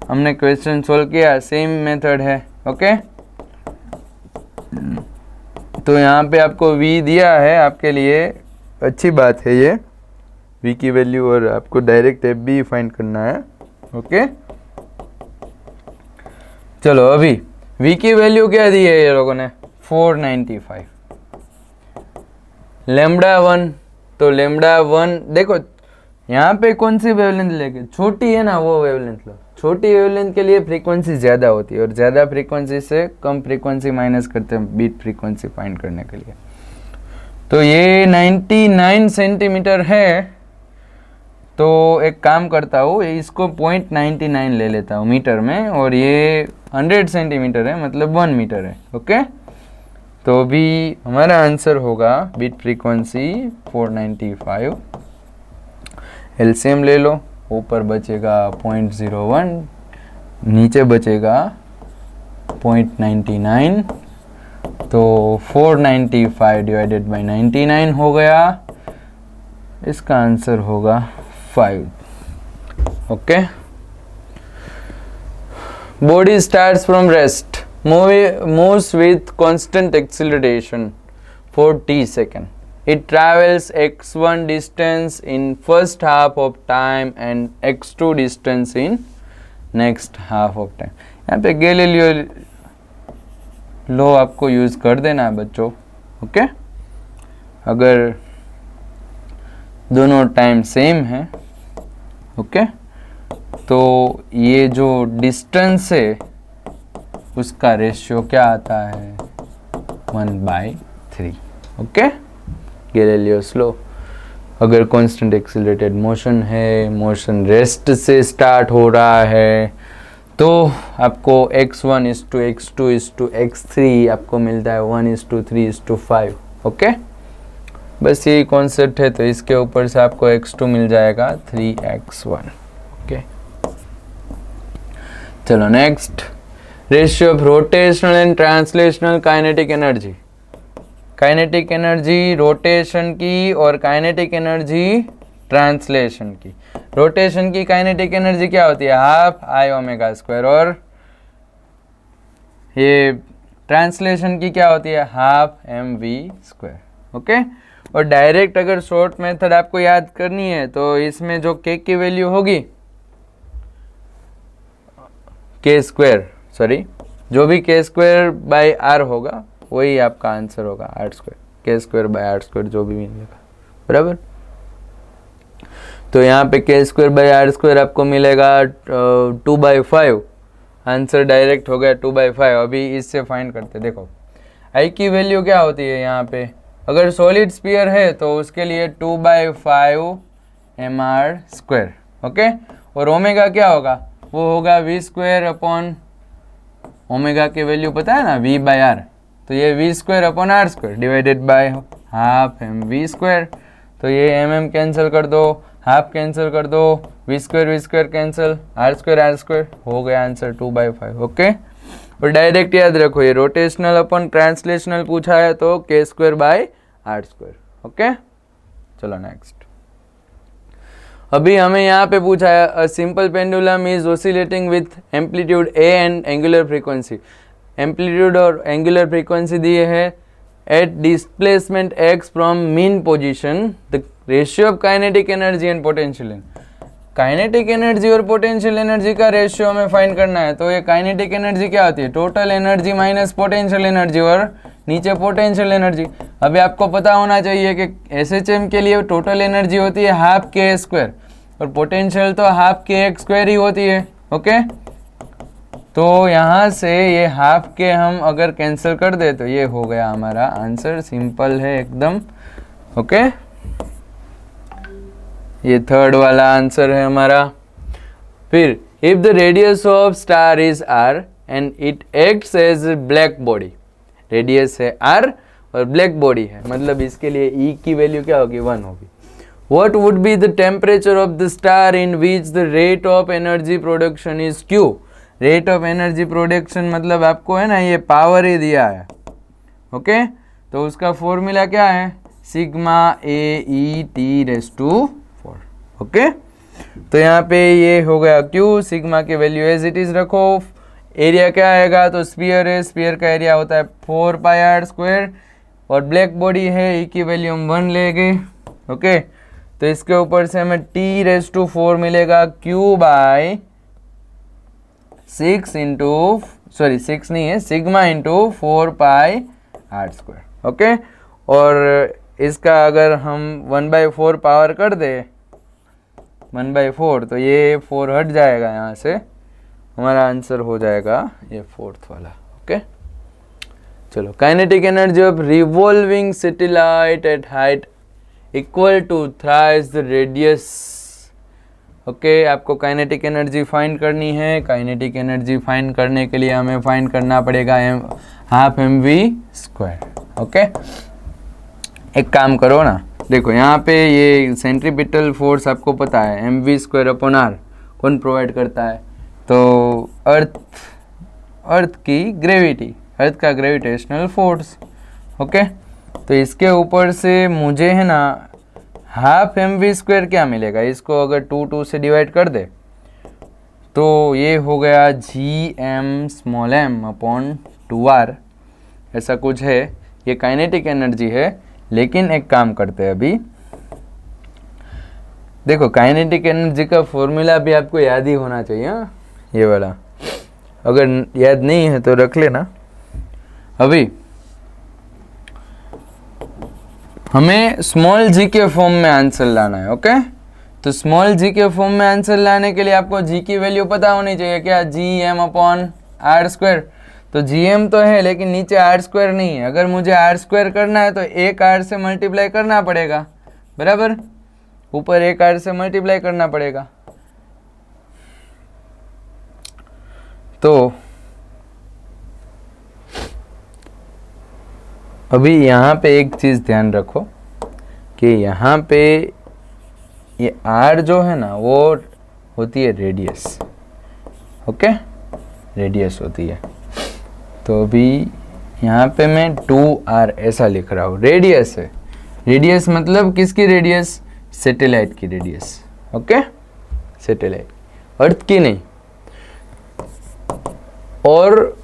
हमने क्वेश्चन सोल्व किया, सेम मेथड है, ओके। तो यहाँ पे आपको V दिया है आपके लिए, अच्छी बात है ये V की वैल्यू, और आपको डायरेक्ट एफ भी फाइंड करना है, ओके। चलो अभी V की वैल्यू क्या दी है ये लोगों ने, 495। लेमडा 1, तो लेमडा 1 देखो यहाँ पे कौन सी वेवलेंथ लेके, छोटी है ना वो वेवलेंथ लो। छोटी वेवलेंथ के लिए फ्रीक्वेंसी ज़्यादा होती है और ज़्यादा फ्रीक्वेंसी से कम फ्रीक्वेंसी माइनस करते हैं बीट फ्रीक्वेंसी फाइंड करने के लिए। तो ये 99 सेंटीमीटर है, तो एक काम करता हूँ, इसको 0.99 ले लेता हूँ मीटर में, और ये 100 सेंटीमीटर है, मतलब 1 मीटर है, ओके। तो भी हमारा आंसर होगा बीट फ्रीक्वेंसी 495। एलसीएम ले लो, ऊपर बचेगा 0.01, नीचे बचेगा 0.99, तो 495 डिवाइडेड बाई 99 हो गया। इसका आंसर होगा 5, okay. Body starts from rest, moves with constant acceleration for t second, it travels x1 distance in first half of time and x2 distance in next half of time. यहाँ पे Galileo law आपको use कर देना है बच्चों, okay. अगर दोनों time same है, ओके, तो ये जो डिस्टेंस है उसका रेशियो क्या आता है, 1/3, ओके। Galileo's law. अगर कांस्टेंट एक्सीलरेटेड मोशन है, मोशन रेस्ट से स्टार्ट हो रहा है, तो आपको x1 = x2 = x3 आपको मिलता है 1:3:5, ओके। बस यही कॉन्सेप्ट है, तो इसके ऊपर से आपको x2 मिल जाएगा 3x1, ओके। चलो next, ratio of rotational and translational kinetic energy. Kinetic energy rotation की और काइनेटिक एनर्जी ट्रांसलेशन की। रोटेशन की काइनेटिक एनर्जी क्या होती है, 12 I⍵², और ये ट्रांसलेशन की क्या होती है, 12 mv², ओके। और डायरेक्ट अगर शॉर्ट मेथड आपको याद करनी है तो इसमें जो k की वैल्यू होगी, जो भी k²/r होगा वही आपका आंसर होगा, r², k²/r² जो भी मिलेगा, बराबर। तो यहाँ पे k²/r² आपको मिलेगा 2/5, आंसर डायरेक्ट हो गया 2/5। अभी इससे फाइंड करते, देखो आई की वैल्यू क्या होती है यहाँ पे, अगर सॉलिड स्फीयर है तो उसके लिए 2/5 mr², ओके। और ओमेगा क्या होगा, वो होगा v²/, ओमेगा की वैल्यू पता है ना, v/r, तो ये v²/r² डिवाइडेड बाय 12 mv²। तो ये mm कैंसिल कर दो, हाफ कैंसिल कर दो, v² कैंसिल, r² हो गया आंसर 2/5, ओके। और डायरेक्ट याद रखो, ये रोटेशनल अपन ट्रांसलेशनल पूछा है तो k²/r², ओके। चलो नेक्स्ट, अभी हमें यहाँ पे पूछा है a simple pendulum is oscillating with amplitude a and angular frequency. Amplitude और एंगुलर फ्रीक्वेंसी दिए है at displacement x from mean position, the ratio of kinetic energy and potential energy. Kinetic energy और पोटेंशियल एनर्जी का ratio हमें find करना है। तो ये काइनेटिक एनर्जी क्या होती है, total energy minus potential energy, और नीचे पोटेंशियल एनर्जी। अभी आपको पता होना चाहिए कि SHM के लिए टोटल एनर्जी होती है 12 k² और पोटेंशियल तो 12 kx² ही होती है, ओके। तो यहाँ से ये 12 k हम अगर कैंसिल कर दे तो ये हो गया हमारा आंसर, सिंपल है एकदम, ओके। ये थर्ड वाला आंसर है हमारा। फिर if the radius of star is r and it acts as black body, radius है r और ब्लैक बॉडी है, मतलब इसके लिए E की वैल्यू क्या होगी, 1 होगी। What would be the temperature of the star in which the rate of energy production is Q? Rate of energy production मतलब आपको है ना, ये पावर ही दिया है, ओके। तो उसका फॉर्मूला क्या है, सिग्मा AE⁴, ओके। तो यहाँ पे ये हो गया Q, सिग्मा की वैल्यू एज इट इज रखो। एरिया क्या आएगा, तो स्फीयर है, स्फीयर का एरिया होता है 4πr², और ब्लैक बॉडी है, E की वैल्यू हम 1 लेंगे, ओके। तो इसके ऊपर से हमें T⁴ मिलेगा, Q/6 नहीं है, सिग्मा × 4πr², ओके। और इसका अगर हम 1/4 पावर कर दे, 1/4, तो ये 4 हट जाएगा यहाँ से, हमारा आंसर हो जाएगा ये 4th वाला, ओके। चलो, kinetic energy of revolving satellite at height equal to thrice the radius, okay. आपको काइनेटिक एनर्जी फाइंड करनी है। काइनेटिक एनर्जी फाइंड करने के लिए हमें फाइंड करना पड़ेगा 12 mv², ओके। एक काम करो ना, देखो यहाँ पे ये सेंट्रीपिटल फोर्स आपको पता है mv²/r कौन प्रोवाइड करता है, तो अर्थ की ग्रेविटी, अर्थ का ग्रेविटेशनल फोर्स, ओके। तो इसके ऊपर से मुझे है ना 12 mv² क्या मिलेगा, इसको अगर 2 से डिवाइड कर दे तो ये हो गया Gm/m/2r, ऐसा कुछ है। ये काइनेटिक एनर्जी है, लेकिन एक काम करते हैं अभी, देखो काइनेटिक एनर्जी का फॉर्मूला भी आपको याद ही होना चाहिए, हाँ? ये वाला अगर याद नहीं है तो रख लेना। अभी हमें स्मॉल जी के फॉर्म में आंसर लाना है, ओके? तो स्मॉल जी के फॉर्म में आंसर लाने के लिए आपको जी की वैल्यू पता होनी चाहिए, क्या? G M upon R square. तो जी एम तो है लेकिन नीचे आर स्क्वायर नहीं है। अगर मुझे आर स्क्वायर करना है तो एक आर से मल्टीप्लाई करना पड़ेगा, बराबर? ऊपर एक आर से मल्टीप्लाई करना पड़ेगा। तो अभी यहाँ पे एक चीज़ ध्यान रखो कि यहाँ पे ये आर जो है ना वो होती है रेडियस, ओके? रेडियस होती है। तो अभी यहाँ पे मैं 2r ऐसा लिख रहा हूँ, रेडियस है। रेडियस मतलब किसकी रेडियस? सैटेलाइट की रेडियस, ओके? सैटेलाइट, अर्थ की नहीं। और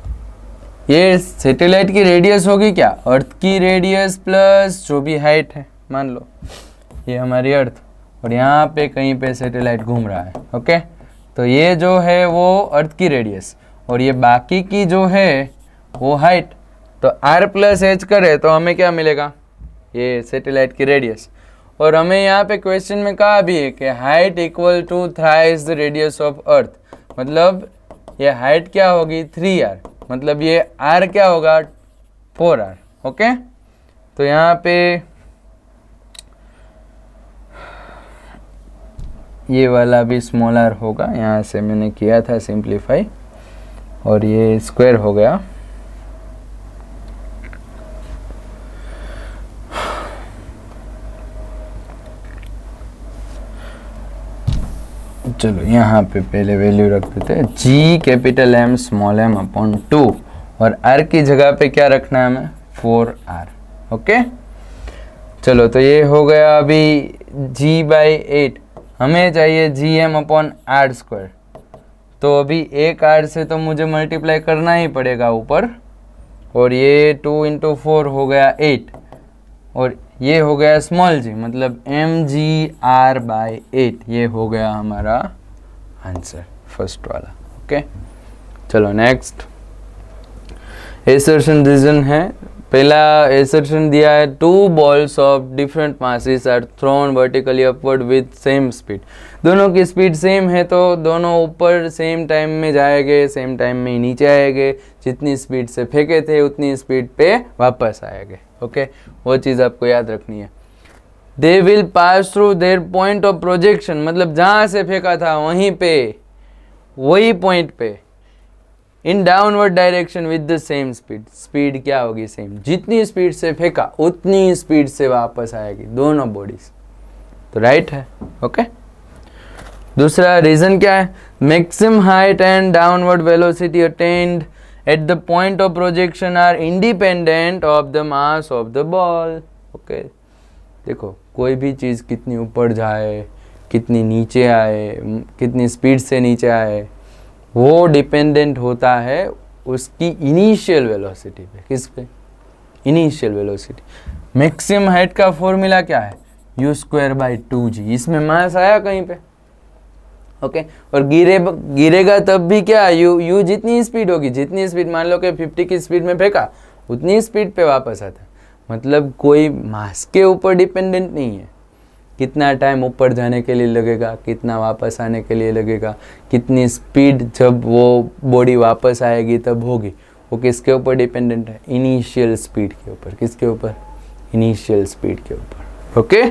ये सैटेलाइट की रेडियस होगी क्या? अर्थ की रेडियस प्लस जो भी हाइट है, मान लो ये हमारी अर्थ, और यहाँ पे कहीं पे सैटेलाइट घूम रहा है, ओके? तो ये जो है वो अर्थ की रेडियस, और ये बाकी की जो है वो हाइट। तो r प्लस एच करे तो हमें क्या मिलेगा? ये सैटेलाइट की रेडियस। और हमें यहाँ पे क्वेश्चन में कहा भी है कि height equal to thrice the radius of earth, मतलब ये हाइट क्या होगी? 3r, मतलब ये r क्या होगा? 4r, okay? तो यहाँ पे ये वाला भी स्मॉल r होगा, यहाँ से मैंने किया था सिंप्लीफाई, और ये स्क्वायर हो गया। चलो यहाँ पे पहले वैल्यू रख देते हैं, G capital M small m upon 2, और r की जगह पे क्या रखना है हमें? 4r, okay? चलो तो ये हो गया अभी g बाई 8, हमें चाहिए G M upon R square. तो अभी एक r से तो मुझे मल्टीप्लाई करना ही पड़ेगा ऊपर, और ये 2 इंटू 4 हो गया 8, और ये हो गया स्मॉल जी, मतलब एम जी आर बाई 8। ये हो गया हमारा आंसर फर्स्ट वाला, ओके? चलो नेक्स्ट एसर्शन रीजन है। पहला एसर्शन दिया है, 2 balls of different masses are thrown vertically upward with same speed. दोनों की स्पीड सेम है तो दोनों ऊपर सेम टाइम में जाएंगे, सेम टाइम में ही नीचे आएंगे। जितनी स्पीड से फेंके थे उतनी स्पीड पे वापस आएंगे, ओके? वो चीज़ आपको याद रखनी है। They will pass through their point of projection, मतलब जहाँ से फेंका था वहीं पे, वही पॉइंट पे, in downward direction with the same speed. Speed क्या होगी? सेम। जितनी स्पीड से फेंका उतनी स्पीड से वापस आएगी दोनों बॉडीज। तो राइट है, ओके? दूसरा रीजन क्या है? Maximum height and downward velocity attained at the point of projection are independent of the mass of the ball, okay? देखो कोई भी चीज़ कितनी ऊपर जाए, कितनी नीचे आए, कितनी स्पीड से नीचे आए, वो डिपेंडेंट होता है उसकी इनिशियल वेलोसिटी पे। किस पे? Initial velocity. मैक्सिमम हाइट का फॉर्मूला क्या है? u square by 2g। इसमें मास आया कहीं पे, ओके? और गिरेगा तब भी क्या? u जितनी स्पीड होगी, जितनी स्पीड मान लो कि 50 की स्पीड में फेंका, उतनी स्पीड पे वापस आता है। मतलब कोई मास के ऊपर डिपेंडेंट नहीं है। कितना टाइम ऊपर जाने के लिए लगेगा, कितना वापस आने के लिए लगेगा, कितनी स्पीड जब वो बॉडी वापस आएगी तब होगी, वो किसके ऊपर डिपेंडेंट है? इनिशियल स्पीड के ऊपर। किसके ऊपर? इनिशियल स्पीड के ऊपर, ओके?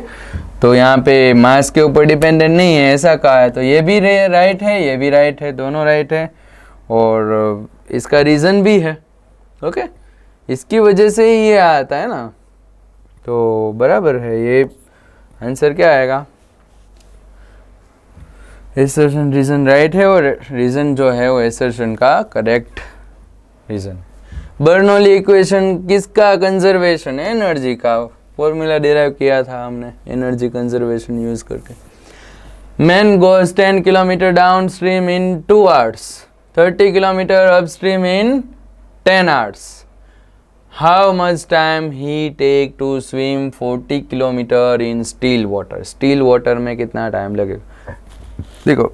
तो यहाँ पे मास के ऊपर डिपेंडेंट नहीं है ऐसा कहा है, तो ये भी राइट है, ये भी राइट है, दोनों राइट है। और इसका रीज़न भी है, ओके? इसकी वजह से ही ये आता है ना, तो बराबर है। ये आंसर क्या आएगा? एसर्शन रीजन राइट है, और रीजन जो है वो एसर्शन का करेक्ट रीजन। बर्नौली इक्वेशन किसका कंजर्वेशन है? एनर्जी का। फॉर्मूला डिराइव किया था हमने एनर्जी कंजर्वेशन यूज करके। Man goes 10 kilometre down stream in 2 hours, 30 kilometre up stream in 10 hours। How much time he take to swim 40 kilometre in still water. Still water में कितना time लगेगा? देखो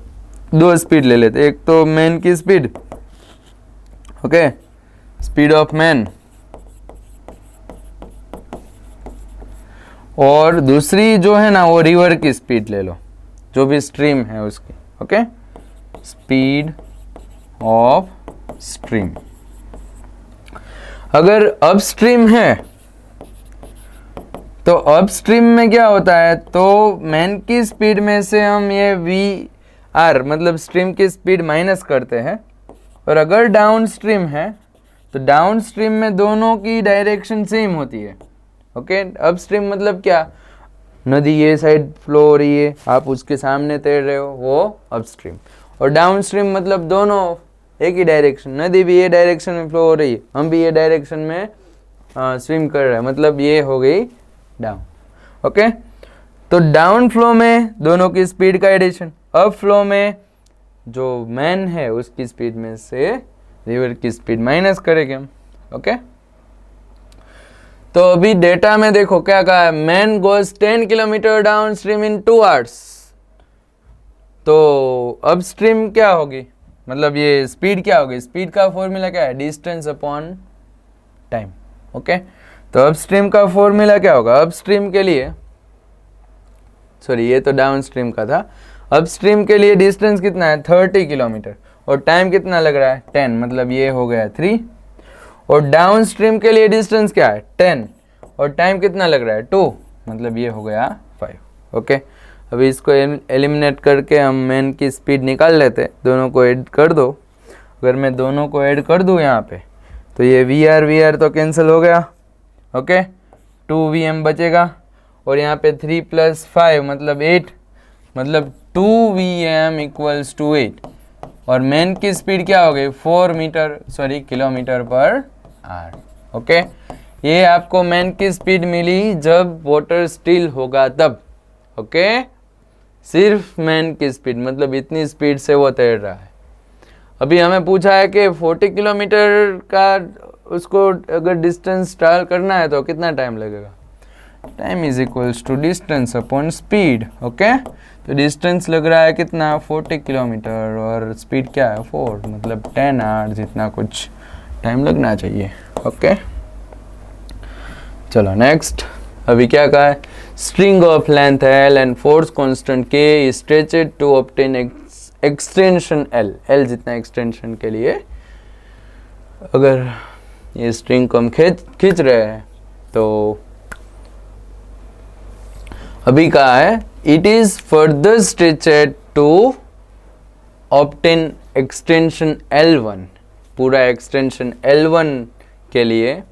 दो speed ले लेते, एक तो मैन की speed, okay, speed of man, और दूसरी जो है ना वो रिवर की स्पीड ले लो, जो भी स्ट्रीम है उसकी, ओके, स्पीड ऑफ स्ट्रीम। अगर अपस्ट्रीम है तो अपस्ट्रीम में क्या होता है, तो मैन की स्पीड में से हम ये वी आर मतलब स्ट्रीम की स्पीड माइनस करते हैं, और अगर डाउन स्ट्रीम है तो डाउन स्ट्रीम में दोनों की डायरेक्शन सेम होती है, ओके। अपस्ट्रीम मतलब क्या, नदी ये साइड फ्लो हो रही है, आप उसके सामने तैर रहे हो, वो अपस्ट्रीम। और डाउन स्ट्रीम मतलब दोनों एक ही डायरेक्शन, नदी भी ये डायरेक्शन में फ्लो हो रही है, हम भी ये डायरेक्शन में स्विम कर रहे हैं, मतलब ये हो गई डाउन, ओके। तो डाउन फ्लो में दोनों की स्पीड का एडिशन, अप फ्लो में जो मैन है उसकी स्पीड में से रिवर की स्पीड माइनस करेंगे हम, ओके। तो अभी डेटा में देखो क्या कहा है, man goes 10 kilometre down stream in 2 hours. तो अब स्ट्रीम क्या होगी, मतलब ये स्पीड क्या होगी, स्पीड का फॉर्मूला क्या है, डिस्टेंस अपॉन टाइम, ओके। तो अब स्ट्रीम का फॉर्मूला क्या होगा, अब स्ट्रीम के लिए, सॉरी ये तो डाउन स्ट्रीम का था, अब स्ट्रीम के लिए डिस्टेंस कितना है 30 किलोमीटर, और टाइम कितना लग रहा है 10, मतलब ये हो गया 3, और डाउन स्ट्रीम के लिए डिस्टेंस क्या है 10, और टाइम कितना लग रहा है 2, मतलब ये हो गया 5, ओके। अभी इसको एलिमिनेट करके हम मैन की स्पीड निकाल लेते, दोनों को ऐड कर दो। अगर मैं दोनों को ऐड कर दूँ यहाँ पे, तो ये वी आर तो कैंसिल हो गया, ओके, 2Vm बचेगा, और यहाँ पे 3 + 5 मतलब 8, मतलब 2Vm इक्वल्स टू 8, और मैन की स्पीड क्या हो गई 4 किलोमीटर पर आवर, ओके। ये आपको मैन की स्पीड मिली जब वाटर स्टिल होगा तब, ओके, सिर्फ मैन की स्पीड, मतलब इतनी स्पीड से वो तैर रहा है। अभी हमें पूछा है कि 40 किलोमीटर का उसको अगर डिस्टेंस ट्रैवल करना है तो कितना टाइम लगेगा, time is equals to distance upon speed, okay. तो डिस्टेंस लग रहा है कितना 40 किलोमीटर, और स्पीड क्या है 4, मतलब 10 आवर्स जितना कुछ टाइम लगना चाहिए, ओके। चलो नेक्स्ट, अभी क्या कहा है, string of length L and force constant K is stretched to obtain extension L जितना एक्सटेंशन के लिए अगर ये स्ट्रिंग को हम खींच रहे हैं, तो अभी कहा है it is further stretched to obtain extension L1, पूरा एक्सटेंशन L1 के लिए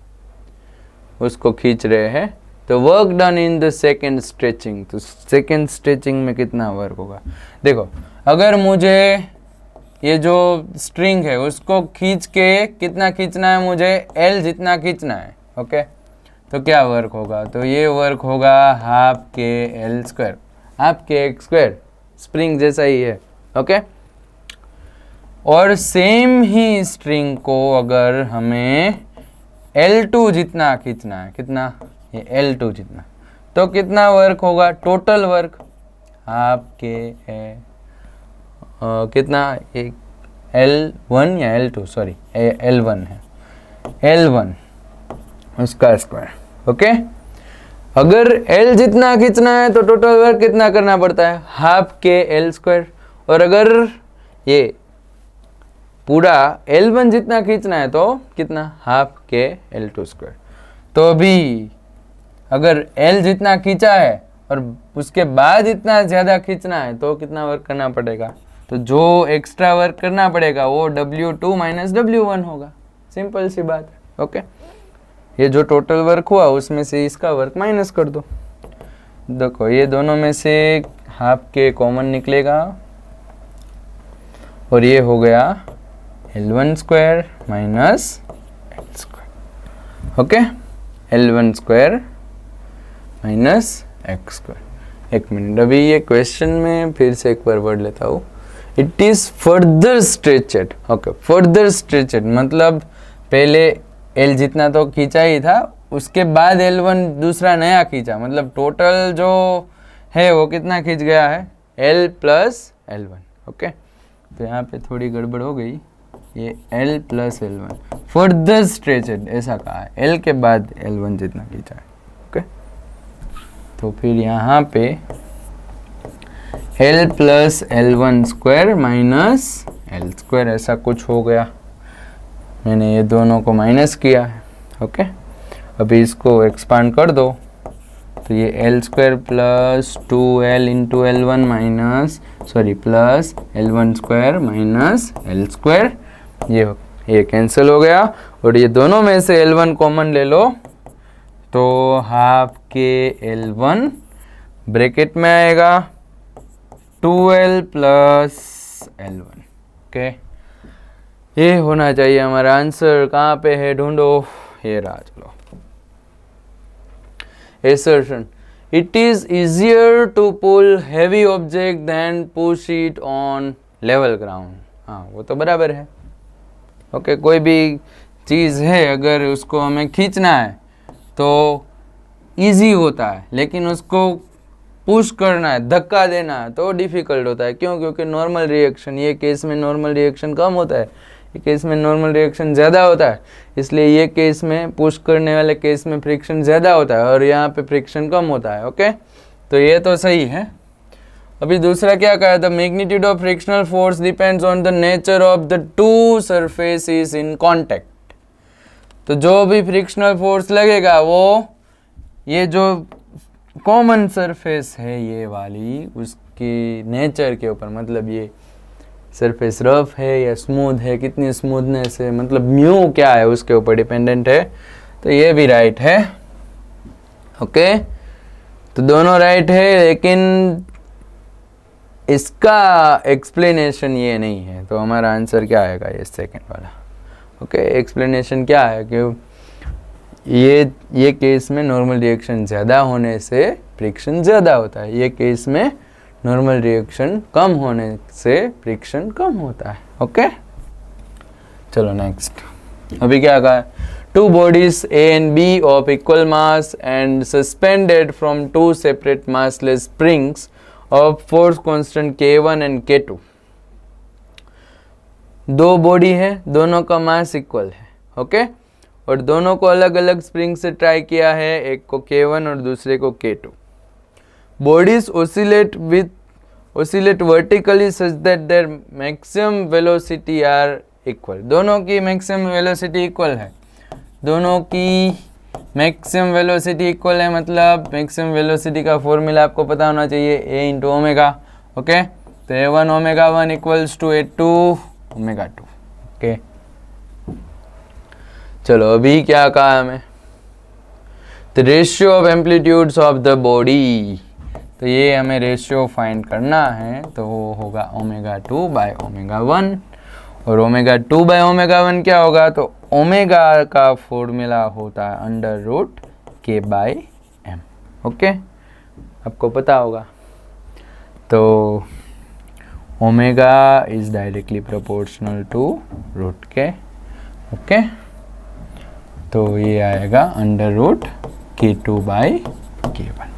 उसको खींच रहे हैं। तो work done in the second stretching, तो सेकेंड स्ट्रेचिंग में कितना वर्क होगा, देखो अगर मुझे ये जो स्ट्रिंग है उसको खींच के कितना खींचना है, मुझे L जितना खींचना है, ओके। तो क्या वर्क होगा, तो ये वर्क होगा ½ K L², स्प्रिंग जैसा ही है, ओके। और सेम ही स्ट्रिंग को अगर हमें L2 जितना खींचना है, कितना, ये L2 जितना, तो कितना वर्क होगा, टोटल वर्क कितना, एक L1 या L2, सॉरी L1 है, L1 उसका स्क्वायर, ओके। अगर L जितना खींचना है तो टोटल वर्क कितना करना पड़ता है ½ K L², और अगर ये पूरा L1 जितना खींचना है तो कितना ½ K L2²। तो अभी अगर L जितना खींचा है और उसके बाद इतना ज़्यादा खींचना है तो कितना वर्क करना पड़ेगा, तो जो एक्स्ट्रा वर्क करना पड़ेगा वो W2 - W1 होगा, सिंपल सी बात है, ओके। ये जो टोटल वर्क हुआ उसमें से इसका वर्क माइनस कर दो, देखो ये दोनों में से ½ K कॉमन निकलेगा, और ये हो गया L1² - L², okay, L1² - X²। एक मिनट, अभी ये क्वेश्चन में फिर से एक बार वर्ड लेता हूँ, it is further stretched, okay, further stretched मतलब पहले एल जितना तो खींचा ही था, उसके बाद L1 दूसरा नया खींचा, मतलब टोटल जो है वो कितना खींच गया है, L प्लस L1। ओके, तो यहाँ पे थोड़ी गड़बड़ हो गई, ये L plus L1 further stretched ऐसा कहा है, L के बाद L1 जितना खींचा है। ओके, तो फिर यहाँ पे L plus L1 square minus L square ऐसा कुछ हो गया, मैंने ये दोनों को माइनस किया है। ओके, अभी इसको एक्सपांड कर दो, तो ये L square plus 2L into L1 minus plus L1 square minus L square, ये कैंसिल हो गया, और ये दोनों में से L1 कॉमन ले लो, तो हाफ के L1 ब्रैकेट में आएगा 2L प्लस L1। ओके, ये होना चाहिए हमारा आंसर। कहाँ पे है, ढूंढो, ये रहा। चलो, assertion, it is easier to pull heavy object than push it on level ground। हाँ, वो तो बराबर है। ओके, कोई भी चीज़ है अगर उसको हमें खींचना है तो इजी होता है, लेकिन उसको पुश करना है, धक्का देना है तो डिफ़िकल्ट होता है। क्यों? क्योंकि नॉर्मल रिएक्शन, ये केस में नॉर्मल रिएक्शन कम होता है, ये केस में नॉर्मल रिएक्शन ज़्यादा होता है, इसलिए ये केस में पुश करने वाले केस में फ्रिक्शन ज़्यादा होता है और यहाँ पे फ्रिक्शन कम होता है। ओके, तो ये तो सही है। अभी दूसरा क्या कहा था, magnitude of frictional force depends on the nature of the two surfaces in contact. तो जो भी फ्रिक्शनल फोर्स लगेगा वो ये जो कॉमन सरफेस है ये वाली, उसके नेचर के ऊपर, मतलब ये सरफेस रफ है या स्मूथ है, कितनी स्मूथनेस है, मतलब म्यू क्या है उसके ऊपर डिपेंडेंट है। तो ये भी राइट है। ओके, तो दोनों राइट है, लेकिन इसका एक्सप्लेनेशन ये नहीं है, तो हमारा आंसर क्या आएगा, ये सेकंड वाला। ओके, एक्सप्लेनेशन क्या है कि ये केस में नॉर्मल रिएक्शन ज़्यादा होने से फ्रिक्शन ज़्यादा होता है, ये केस में नॉर्मल रिएक्शन कम होने से फ्रिक्शन कम होता है। ओके, चलो नेक्स्ट। अभी क्या कहा है, two bodies A and B of equal mass and suspended from two separate massless springs of force constant K1 and K2। दो बॉडी है, दोनों का मास इक्वल है। ओके, और दोनों को अलग अलग स्प्रिंग से ट्राई किया है, एक को K1 और दूसरे को K2। Bodies oscillate vertically such that their maximum velocity are equal। दोनों की मैक्सिमम वेलोसिटी इक्वल है, दोनों की मैक्सिमम वेलोसिटी इक्वल है, मतलब मैक्सिमम वेलोसिटी का फॉर्मूला आपको पता होना चाहिए, A इंटू ओमेगा। ओके, तो A1 omega 1 equals to A2 omega 2। Okay, चलो अभी क्या कहा हमें, the ratio of amplitudes of the body. तो ये हमें रेशियो फाइंड करना है, तो वो होगा ओमेगा 2 बाय ओमेगा 1, और ओमेगा 2 बाय ओमेगा 1 क्या होगा, तो ओमेगा का फॉर्मूला होता है under root K by M. Okay, आपको पता होगा, तो omega is directly proportional to root K. Okay, तो ये आएगा under root K2 by K1।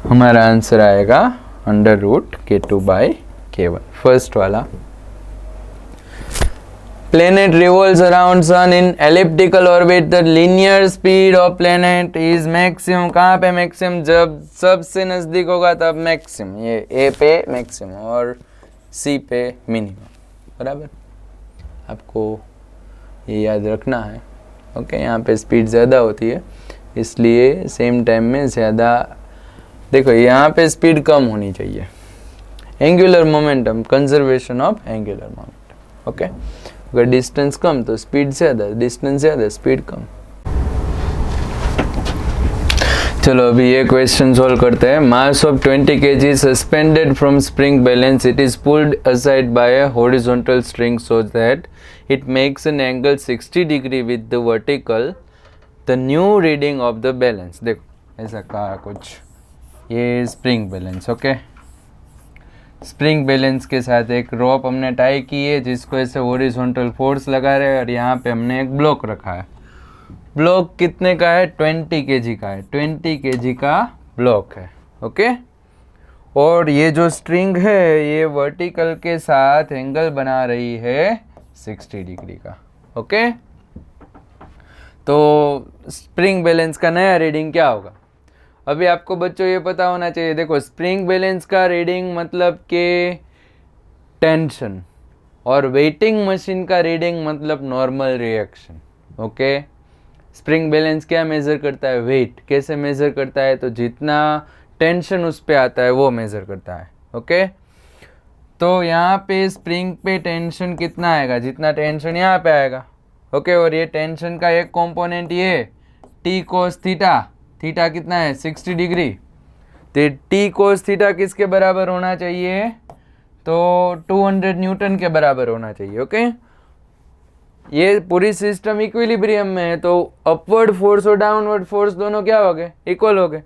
हमारा आंसर आएगा under root K2 by K1, first वाला। Planet revolves around sun in elliptical orbit. The linear speed of planet is maximum। कहाँ पे maximum, जब सबसे नज़दीक होगा तब मैक्सिमम, ये A पे मैक्सिमम और C पे मिनिमम, बराबर। आपको ये याद रखना है। ओके, यहाँ पे स्पीड ज़्यादा होती है, इसलिए सेम टाइम में ज़्यादा, देखो यहाँ पे स्पीड कम होनी चाहिए, angular momentum, conservation of angular momentum. Okay, अगर डिस्टेंस कम तो स्पीड ज़्यादा, डिस्टेंस ज़्यादा स्पीड कम। चलो अभी ये क्वेश्चन सॉल्व करते हैं। Mass of 20 kg suspended from spring balance, it is pulled aside by a horizontal string so that it makes an angle 60 degree with the vertical, the new reading of the balance. देखो ऐसा कहा कुछ, ये spring balance. Okay, spring balance के साथ एक रोप हमने tie की है जिसको ऐसे हॉरिजॉन्टल फोर्स लगा रहे हैं, और यहाँ पे हमने एक ब्लॉक रखा है। ब्लॉक कितने का है, 20 kg का है, 20 kg का ब्लॉक है, ओके। और ये जो स्ट्रिंग है ये वर्टिकल के साथ एंगल बना रही है 60 डिग्री का, ओके। तो स्प्रिंग बैलेंस का नया रीडिंग क्या होगा, अभी आपको बच्चों ये पता होना चाहिए। देखो स्प्रिंग बैलेंस का रीडिंग मतलब कि टेंशन, और वेटिंग मशीन का रीडिंग मतलब normal reaction, okay. Spring balance क्या मेज़र करता है, वेट। कैसे मेज़र करता है, तो जितना टेंशन उस पर आता है वो मेज़र करता है, ओके। तो यहाँ पे स्प्रिंग पे टेंशन कितना आएगा, जितना टेंशन यहाँ पे आएगा, ओके। और ये टेंशन का एक कंपोनेंट ये टी कोस थीटा, थीटा कितना है 60 डिग्री, तो टी कोस थीटा किसके बराबर होना चाहिए, तो 200 न्यूटन के बराबर होना चाहिए, ओके। ये पूरी सिस्टम इक्विलिब्रियम में है, तो अपवर्ड फोर्स और डाउनवर्ड फोर्स दोनों क्या हो गए, इक्वल हो गए।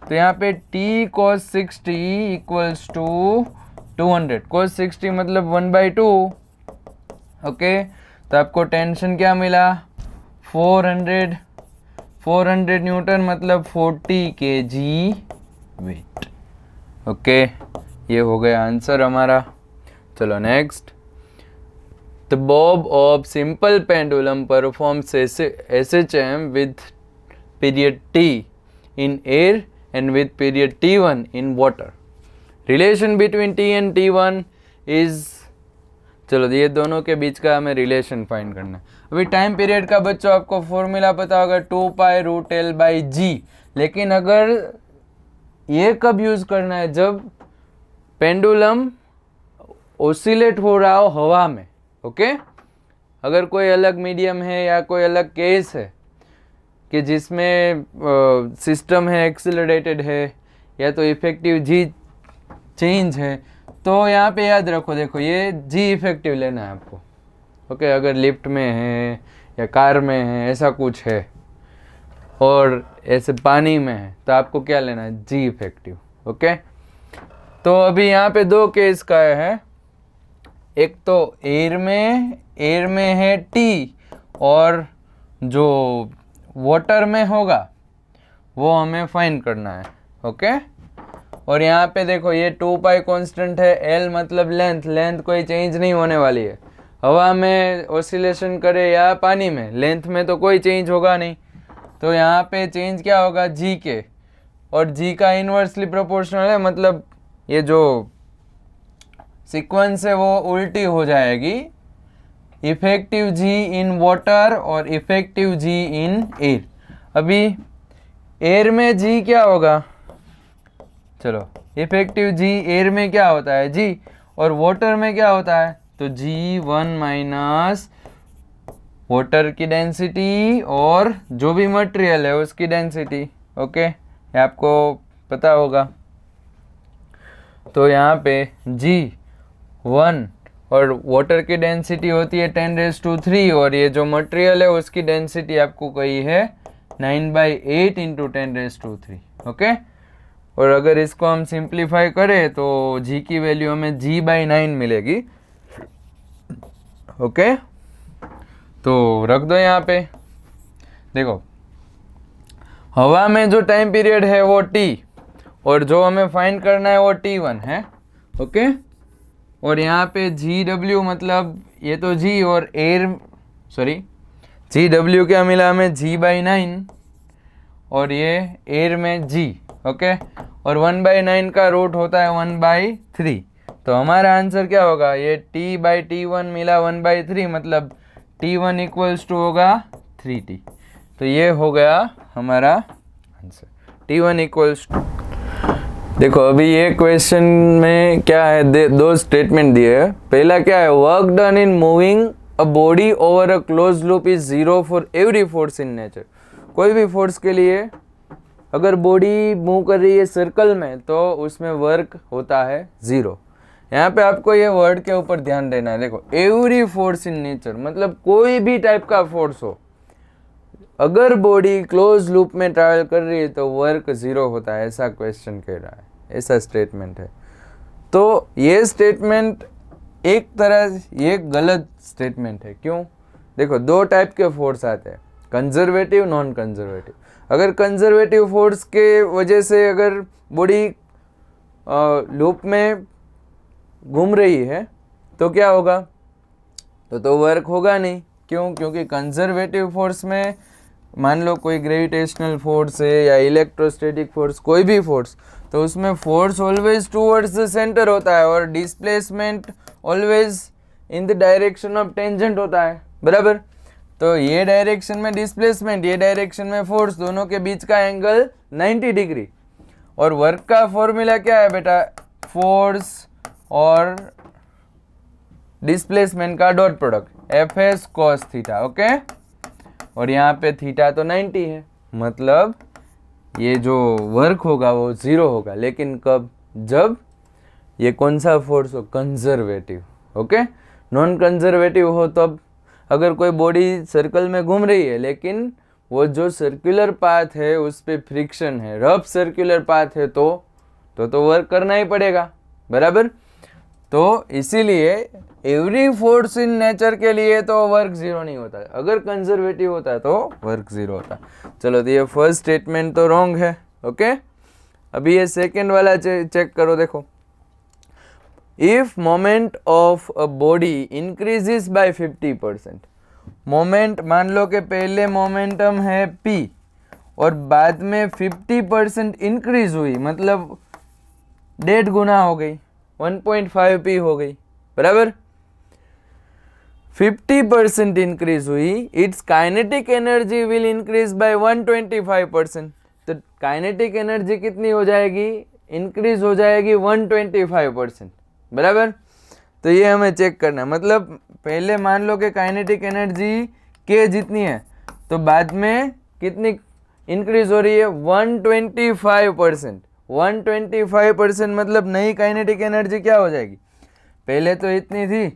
तो यहाँ पे t cos 60 equals to 200, cos 60 मतलब 1/2, ओके। तो आपको टेंशन क्या मिला, 400 न्यूटन मतलब 40 kg वेट, ओके। ये हो गया आंसर हमारा। चलो next, the Bob of simple pendulum performs SHM with period t in air and with period t1 in water. Relation between t and t1 is, चलो ये दोनों के बीच का हमें रिलेशन फाइंड करना है। अभी टाइम पीरियड का बच्चों आपको फॉर्मूला पता होगा 2π√L/g, लेकिन अगर ये कब यूज करना है, जब पेंडुलम ओसिलेट हो रहा हो हवा में, ओके। अगर कोई अलग मीडियम है या कोई अलग केस है कि जिसमें सिस्टम है एक्सिलरेटेड है या तो इफेक्टिव जी चेंज है, तो यहाँ पे याद रखो, देखो ये जी इफेक्टिव लेना है आपको, ओके। अगर लिफ्ट में है या कार में है ऐसा कुछ है और ऐसे पानी में है तो आपको क्या लेना है, जी इफेक्टिव, ओके। तो अभी यहाँ पे दो केस का है, एक तो एयर में है टी, और जो वाटर में होगा वो हमें फाइंड करना है, ओके। और यहाँ पे देखो ये 2π कांस्टेंट है, L मतलब लेंथ कोई चेंज नहीं होने वाली है। हवा में ऑसिलेशन करे या पानी में, लेंथ में तो कोई चेंज होगा नहीं, तो यहाँ पे चेंज क्या होगा, जी के, और जी का इन्वर्सली प्रोपोर्शनल है, मतलब ये जो सीक्वेंस है वो उल्टी हो जाएगी, इफेक्टिव जी इन वाटर और इफेक्टिव जी इन एयर। अभी एयर में जी क्या होगा, चलो इफेक्टिव जी एयर में क्या होता है जी, और वाटर में क्या होता है, तो G1 माइनस वाटर की डेंसिटी और जो भी मटेरियल है उसकी डेंसिटी, ओके। ये आपको पता होगा। तो यहाँ पे G1 और वाटर की डेंसिटी होती है 10⁻³ और ये जो मटेरियल है उसकी डेंसिटी आपको कही है 9/8 × 10⁻³, ओके। और अगर इसको हम सिंप्लीफाई करें तो G की वैल्यू हमें G/9 मिलेगी, ओके। तो रख दो यहाँ पे, देखो हवा में जो टाइम पीरियड है वो T और जो हमें फाइंड करना है वो T1 है, ओके। और यहाँ पे GW मतलब ये तो G और एयर, सॉरी GW क्या मिला हमें, G/9 और ये एयर में G, ओके। और 1/9 का रूट होता है 1/3, तो हमारा आंसर क्या होगा, ये T/T1 मिला 1/3 मतलब T1 इक्वल्स टू होगा 3T। तो ये हो गया हमारा आंसर, T1 इक्वल्स टू। देखो अभी ये क्वेश्चन में क्या है, दो स्टेटमेंट दिए हैं। पहला क्या है, work done in moving a body over a close loop is 0 for every force in nature. कोई भी फोर्स के लिए अगर बॉडी मूव कर रही है सर्कल में तो उसमें वर्क होता है 0। यहाँ पे आपको ये वर्ड के ऊपर ध्यान देना है। देखो एवरी फोर्स इन नेचर मतलब कोई भी टाइप का फोर्स हो, अगर बॉडी क्लोज लूप में ट्रैवल कर रही है तो वर्क 0 होता है, ऐसा क्वेश्चन कह रहा है, ऐसा स्टेटमेंट है। तो ये स्टेटमेंट एक तरह ये गलत स्टेटमेंट है। क्यों, देखो दो टाइप के फोर्स आते हैं, कंजर्वेटिव, नॉन कंजर्वेटिव। अगर कंजर्वेटिव फोर्स के वजह से अगर बॉडी लूप में घूम रही है तो क्या होगा, तो वर्क होगा नहीं। क्यों? क्योंकि कंजर्वेटिव फोर्स में मान लो कोई ग्रेविटेशनल फोर्स है या इलेक्ट्रोस्टैटिक फोर्स, कोई भी फोर्स, तो उसमें force always towards the centre होता है और displacement always in the direction of tangent होता है, बराबर। तो ये डायरेक्शन में डिस्प्लेसमेंट, ये डायरेक्शन में फोर्स, दोनों के बीच का एंगल 90 डिग्री। और वर्क का फॉर्मूला क्या है बेटा? फोर्स और डिस्प्लेसमेंट का dot product, F S cos theta, okay. और यहाँ पे थीटा तो 90 है, मतलब ये जो वर्क होगा वो 0 होगा। लेकिन कब? जब ये कौन सा फोर्स हो? Conservative, okay. नॉन कंजर्वेटिव हो तब, अगर कोई बॉडी सर्कल में घूम रही है लेकिन वो जो सर्कुलर पाथ है उस पे फ्रिक्शन है, रफ सर्कुलर पाथ है, तो वर्क करना ही पड़ेगा, बराबर। तो इसीलिए एवरी फोर्स इन नेचर के लिए तो वर्क 0 नहीं होता, अगर कंजर्वेटिव होता तो वर्क 0 होता। चलो, तो ये फर्स्ट स्टेटमेंट तो रॉन्ग है, ओके। अभी ये सेकेंड वाला चेक करो, देखो। If moment of a body increases by 50%, moment मान लो कि पहले मोमेंटम है p और बाद में 50% इंक्रीज हुई, मतलब 1.5 गुना हो गई, 1.5 p हो गई, बराबर। 50% इंक्रीज हुई, it's kinetic energy will increase by 125%। तो काइनेटिक एनर्जी कितनी हो जाएगी? इंक्रीज हो जाएगी 125%, बराबर। तो ये हमें चेक करना है, मतलब पहले मान लो कि काइनेटिक एनर्जी के जितनी है, तो बाद में कितनी इंक्रीज हो रही है? 125%। 125% मतलब नई काइनेटिक एनर्जी क्या हो जाएगी? पहले तो इतनी थी,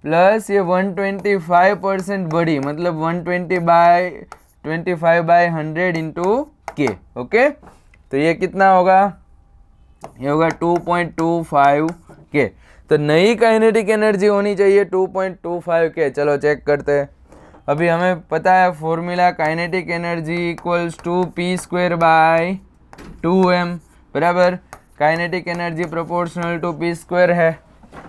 प्लस ये 125% बढ़ी, मतलब 125/100 इंटू के, ओके। तो ये कितना होगा? ये होगा 2.25 के। तो नई काइनेटिक एनर्जी होनी चाहिए 2.25 के। चलो चेक करते हैं। अभी हमें पता है formula, kinetic energy equals to p²/2m, बराबर। Kinetic energy proportional to p² है।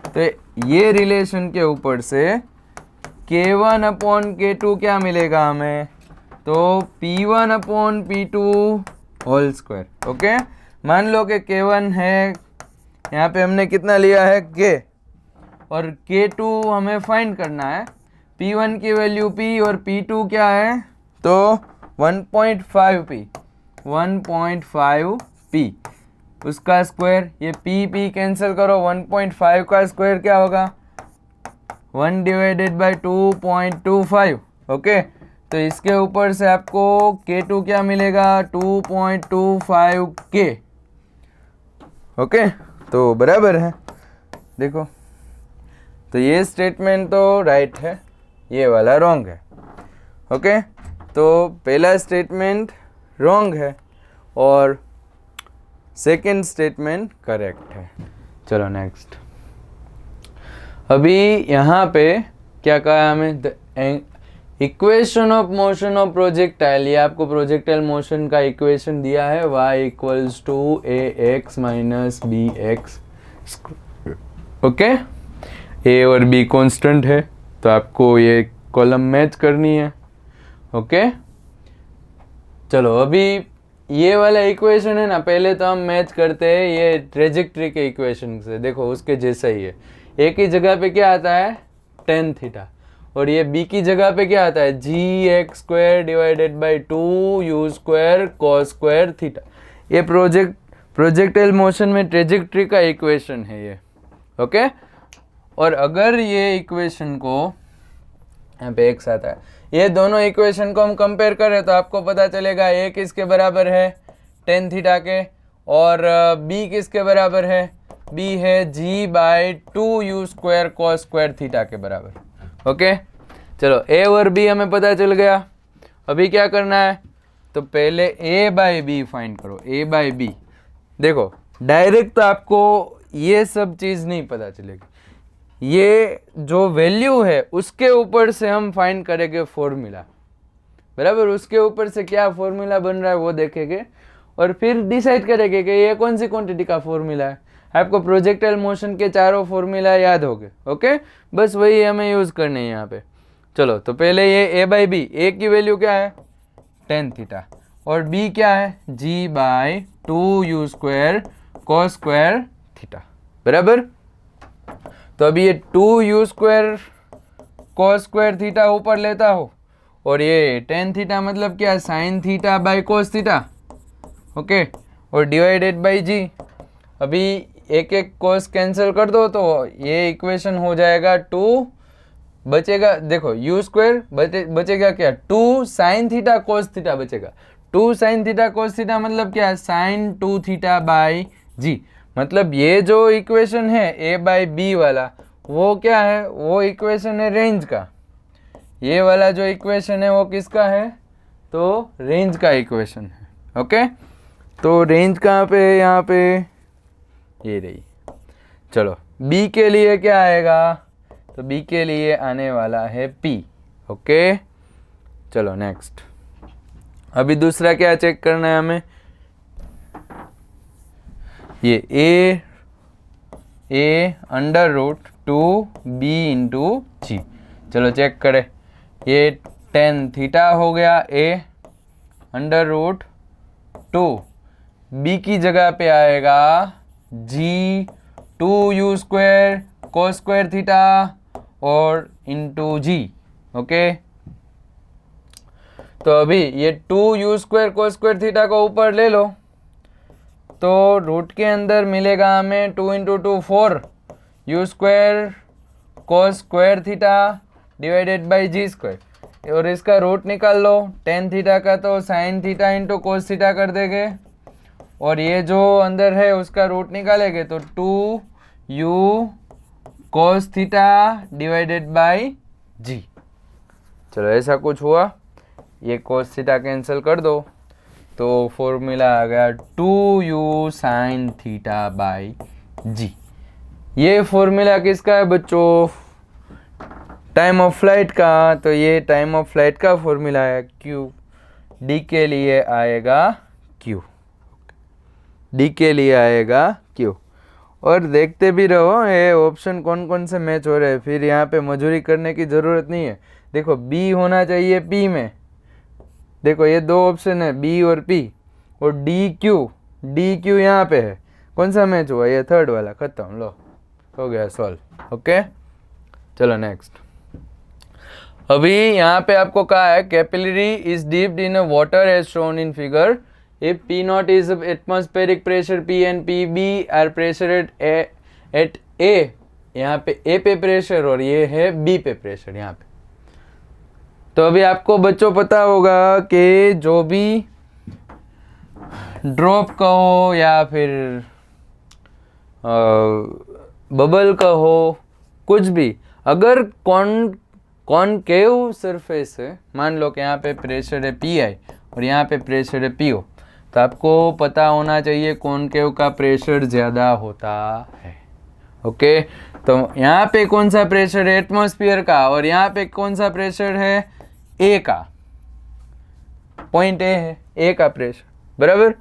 तो ये रिलेशन के ऊपर से k1/k2 क्या मिलेगा हमें? तो p1/p2 होल स्क्वायर, ओके। मान लो कि k1 है, यहाँ पे हमने कितना लिया है? k, और k2 हमें फाइंड करना है। p1 की वैल्यू p और p2 क्या है? तो 1.5p, 1.5p, उसका स्क्वायर, ये p कैंसिल करो, 1.5 का स्क्वायर क्या होगा? 1/2.25, ओके। तो इसके ऊपर से आपको k2 क्या मिलेगा? 2.25k, okay. तो बराबर है, देखो। तो ये स्टेटमेंट तो राइट है, ये वाला रॉन्ग है, ओके। तो पहला स्टेटमेंट रॉन्ग है और सेकंड स्टेटमेंट करेक्ट है। चलो नेक्स्ट। अभी यहाँ पे क्या कहा हमें? The equation of motion of projectile, ये आपको प्रोजेक्टाइल मोशन का इक्वेशन दिया है, y = ax - bx, okay. a और b कांस्टेंट है, तो आपको ये कॉलम मैच करनी है, ओके। चलो, अभी ये वाला इक्वेशन है ना, पहले तो हम मैच करते हैं ये ट्रेजेक्ट्री के इक्वेशन से। देखो उसके जैसा ही है। a की जगह पे क्या आता है? tan थीटा, और ये b की जगह पे क्या आता है? gx² / 2u² cos² theta. ये प्रोजेक्टाइल मोशन में ट्रेजेक्ट्री का इक्वेशन है ये, ओके। और अगर ये इक्वेशन को यहाँ पे x आता है, ये दोनों इक्वेशन को हम कंपेयर करें तो आपको पता चलेगा a किसके बराबर है? tan थीटा के, और b किसके बराबर है? b है g/2u² cos² थीटा के बराबर, ओके। चलो, a और b हमें पता चल गया। अभी क्या करना है? तो पहले a/b फाइंड करो, a/b। देखो डायरेक्ट तो आपको ये सब चीज़ नहीं पता चलेगी, ये जो वैल्यू है उसके ऊपर से हम फाइंड करेंगे फॉर्मूला, बराबर। उसके ऊपर से क्या फॉर्मूला बन रहा है वो देखेंगे और फिर डिसाइड करेंगे कि ये कौन सी क्वांटिटी का फॉर्मूला है। आपको प्रोजेक्टाइल मोशन के चारों फॉर्मूला याद हो गए, ओके। बस वही हमें यूज करने हैं यहाँ पे। चलो तो पहले ये ए बाई बी, ए की वैल्यू क्या है टेन थीटा और बी क्या है G by 2u square cos square theta, बराबर। तो अभी ये 2u square cos square theta ऊपर लेता हो और ये टेन थीटा मतलब क्या sine theta by cos theta, okay, और डिवाइडेड बाई जी। अभी एक एक कोस कैंसिल कर दो तो ये इक्वेशन हो जाएगा 2, बचेगा देखो u स्क्वायर बचेगा क्या 2 साइन थीटा कोस थीटा बचेगा। 2 साइन थीटा कोस थीटा मतलब क्या साइन 2 थीटा बाई जी। मतलब ये जो इक्वेशन है a बाई बी वाला वो क्या है, वो इक्वेशन है रेंज का। ये वाला जो इक्वेशन है वो किसका है, तो रेंज का इक्वेशन है, ओके। तो रेंज कहाँ पे है, यहाँ पे ये रही। चलो b के लिए क्या आएगा, तो b के लिए आने वाला है p, ओके। चलो नेक्स्ट। अभी दूसरा क्या चेक करना है हमें, ये a under root 2b into G. चलो चेक करें, ये टेन थीटा हो गया a अंडर रूट 2, b की जगह पे आएगा g 2u square cos square theta और इंटू जी, ओके। तो अभी ये 2u square cos square theta को ऊपर ले लो तो रूट के अंदर मिलेगा हमें 2 into 2 4 u square cos square theta divided by g square, और इसका रूट निकाल लो। टेन थीटा का तो sine theta into cos theta कर देंगे और ये जो अंदर है उसका रूट निकालेंगे तो 2u cos theta divided by G. चलो ऐसा कुछ हुआ, ये कोस थीटा कैंसिल कर दो तो फॉर्मूला आ गया 2u साइन थीटा बाई जी। ये फॉर्मूला किसका है बच्चों, टाइम ऑफ फ्लाइट का। तो ये टाइम ऑफ फ्लाइट का फॉर्मूला है q, d के लिए आएगा q, d के लिए आएगा q। और देखते भी रहो ये ऑप्शन कौन कौन से मैच हो रहे हैं, फिर यहाँ पे मजूरी करने की ज़रूरत नहीं है। देखो b होना चाहिए p में, देखो ये दो ऑप्शन है b और p, और डी क्यू यहाँ पे है, कौन सा मैच हुआ, ये थर्ड वाला, खत्म, लो हो गया सॉल्व, ओके। चलो नेक्स्ट। अभी यहाँ पे आपको कहा है capillary is dipped in water as shown in figure if P naught is atmospheric pressure P and P B are pressure at A, यहाँ पे ए पे प्रेशर और ये है बी पे प्रेशर यहाँ पे। तो अभी आपको बच्चों पता होगा कि जो भी ड्रॉप कहो या फिर बबल कहो, कुछ भी, अगर कॉनकेव सरफेस है, मान लो कि यहाँ पे प्रेशर है पी आई और यहाँ पे प्रेशर है पी ओ, तो आपको पता होना चाहिए कॉनकेव का प्रेशर ज़्यादा होता है, ओके। तो यहाँ पे कौन सा प्रेशर है एटमॉस्फेयर का और यहाँ पे कौन सा प्रेशर है ए का, पॉइंट ए है ए का प्रेशर, बराबर।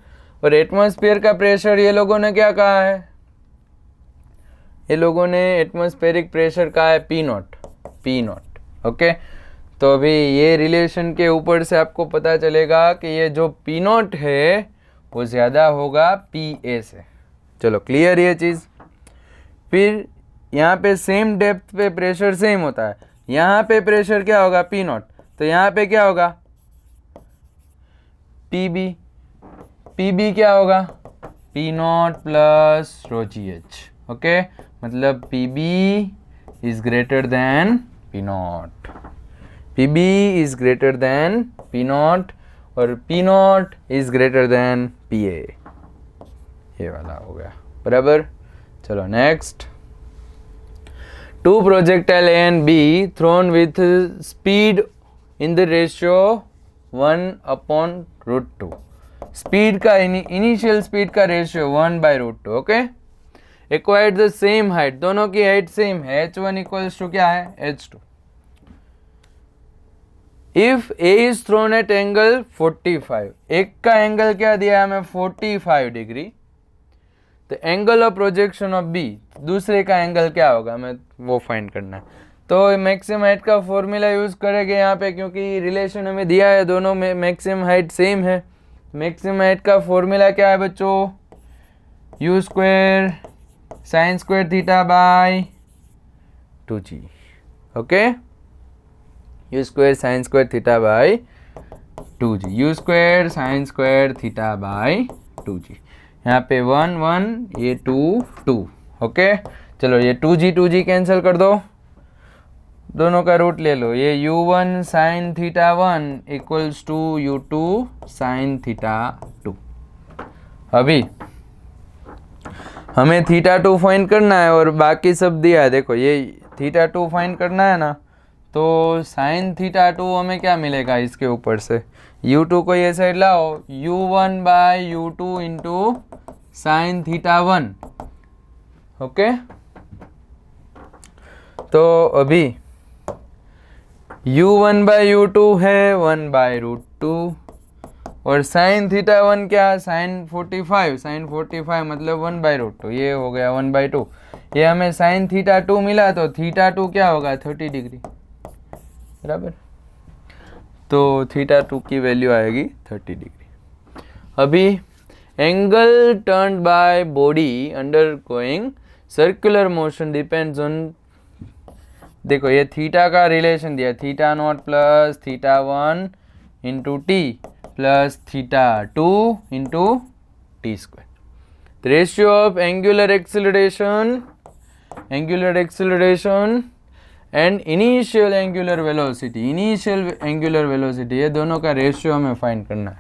और एटमॉस्फेयर का प्रेशर ये लोगों ने क्या कहा है, ये लोगों ने एटमॉस्फेरिक प्रेशर कहा है पी नॉट, ओके। तो अभी ये रिलेशन के ऊपर से आपको पता चलेगा कि ये जो पी नॉट है वो ज़्यादा होगा पी ए से। चलो क्लियर ये चीज़। फिर यहाँ पे सेम डेप्थ पे प्रेशर सेम होता है, यहाँ पे प्रेशर क्या होगा पी नॉट, तो यहाँ पे क्या होगा पी बी क्या होगा P naught plus rho G H, okay. मतलब P B is greater than P naught, P B is greater than P naught और P naught is greater than P A, ये वाला हो गया, बराबर। चलो next. Two projectile A and B thrown with speed in the ratio 1/√2, speed का initial speed का ratio 1/√2, okay. Acquired the same height, दोनों की हाइट सेम है, h1 इक्वल्स टू क्या है h2। If A is thrown at angle 45, एक का angle क्या दिया है हमें 45 डिग्री, तो angle of projection of B, दूसरे का एंगल क्या होगा हमें वो फाइंड करना है। तो मैक्सिमम हाइट का फॉर्मूला यूज करेंगे यहाँ पे, क्योंकि रिलेशन हमें दिया है दोनों में मैक्सिमम हाइट सेम है। मैक्सिमम हाइट का फॉर्मूला क्या है बच्चों, you square sine square theta by 2g। Okay, you square sine square theta by 2g, you square sine square theta by 2g। यहाँ पे 1 1, ये 2 2। ओके, चलो ये 2g कैंसिल कर दो, दोनों का रूट ले लो। ये u1 sine theta 1 equals to u2 sine theta 2। अभी हमें थीटा 2 फाइंड करना है और बाकी सब दिया है। देखो ये थीटा 2 फाइंड करना है ना, तो साइन थीटा 2 हमें क्या मिलेगा इसके ऊपर से, u2 को ये साइड लाओ, u1 by u2 into sine theta 1। ओके, तो अभी u1 बाय u2 है 1 बाय रूट 2, और साइन थीटा 1 क्या, साइन 45, साइन 45 मतलब 1 बाय रूट 2, ये हो गया 1 बाय 2। ये हमें साइन थीटा 2 मिला, तो थीटा 2 क्या होगा 30 डिग्री, बराबर। तो थीटा 2 की वैल्यू आएगी 30 डिग्री। अभी angle turned by body under going circular motion depends on, देखो ये थीटा का रिलेशन दिया, theta naught plus theta 1 into T plus theta 2 into T square. The ratio of angular acceleration and initial angular velocity, ये दोनों का ratio हमें find करना है,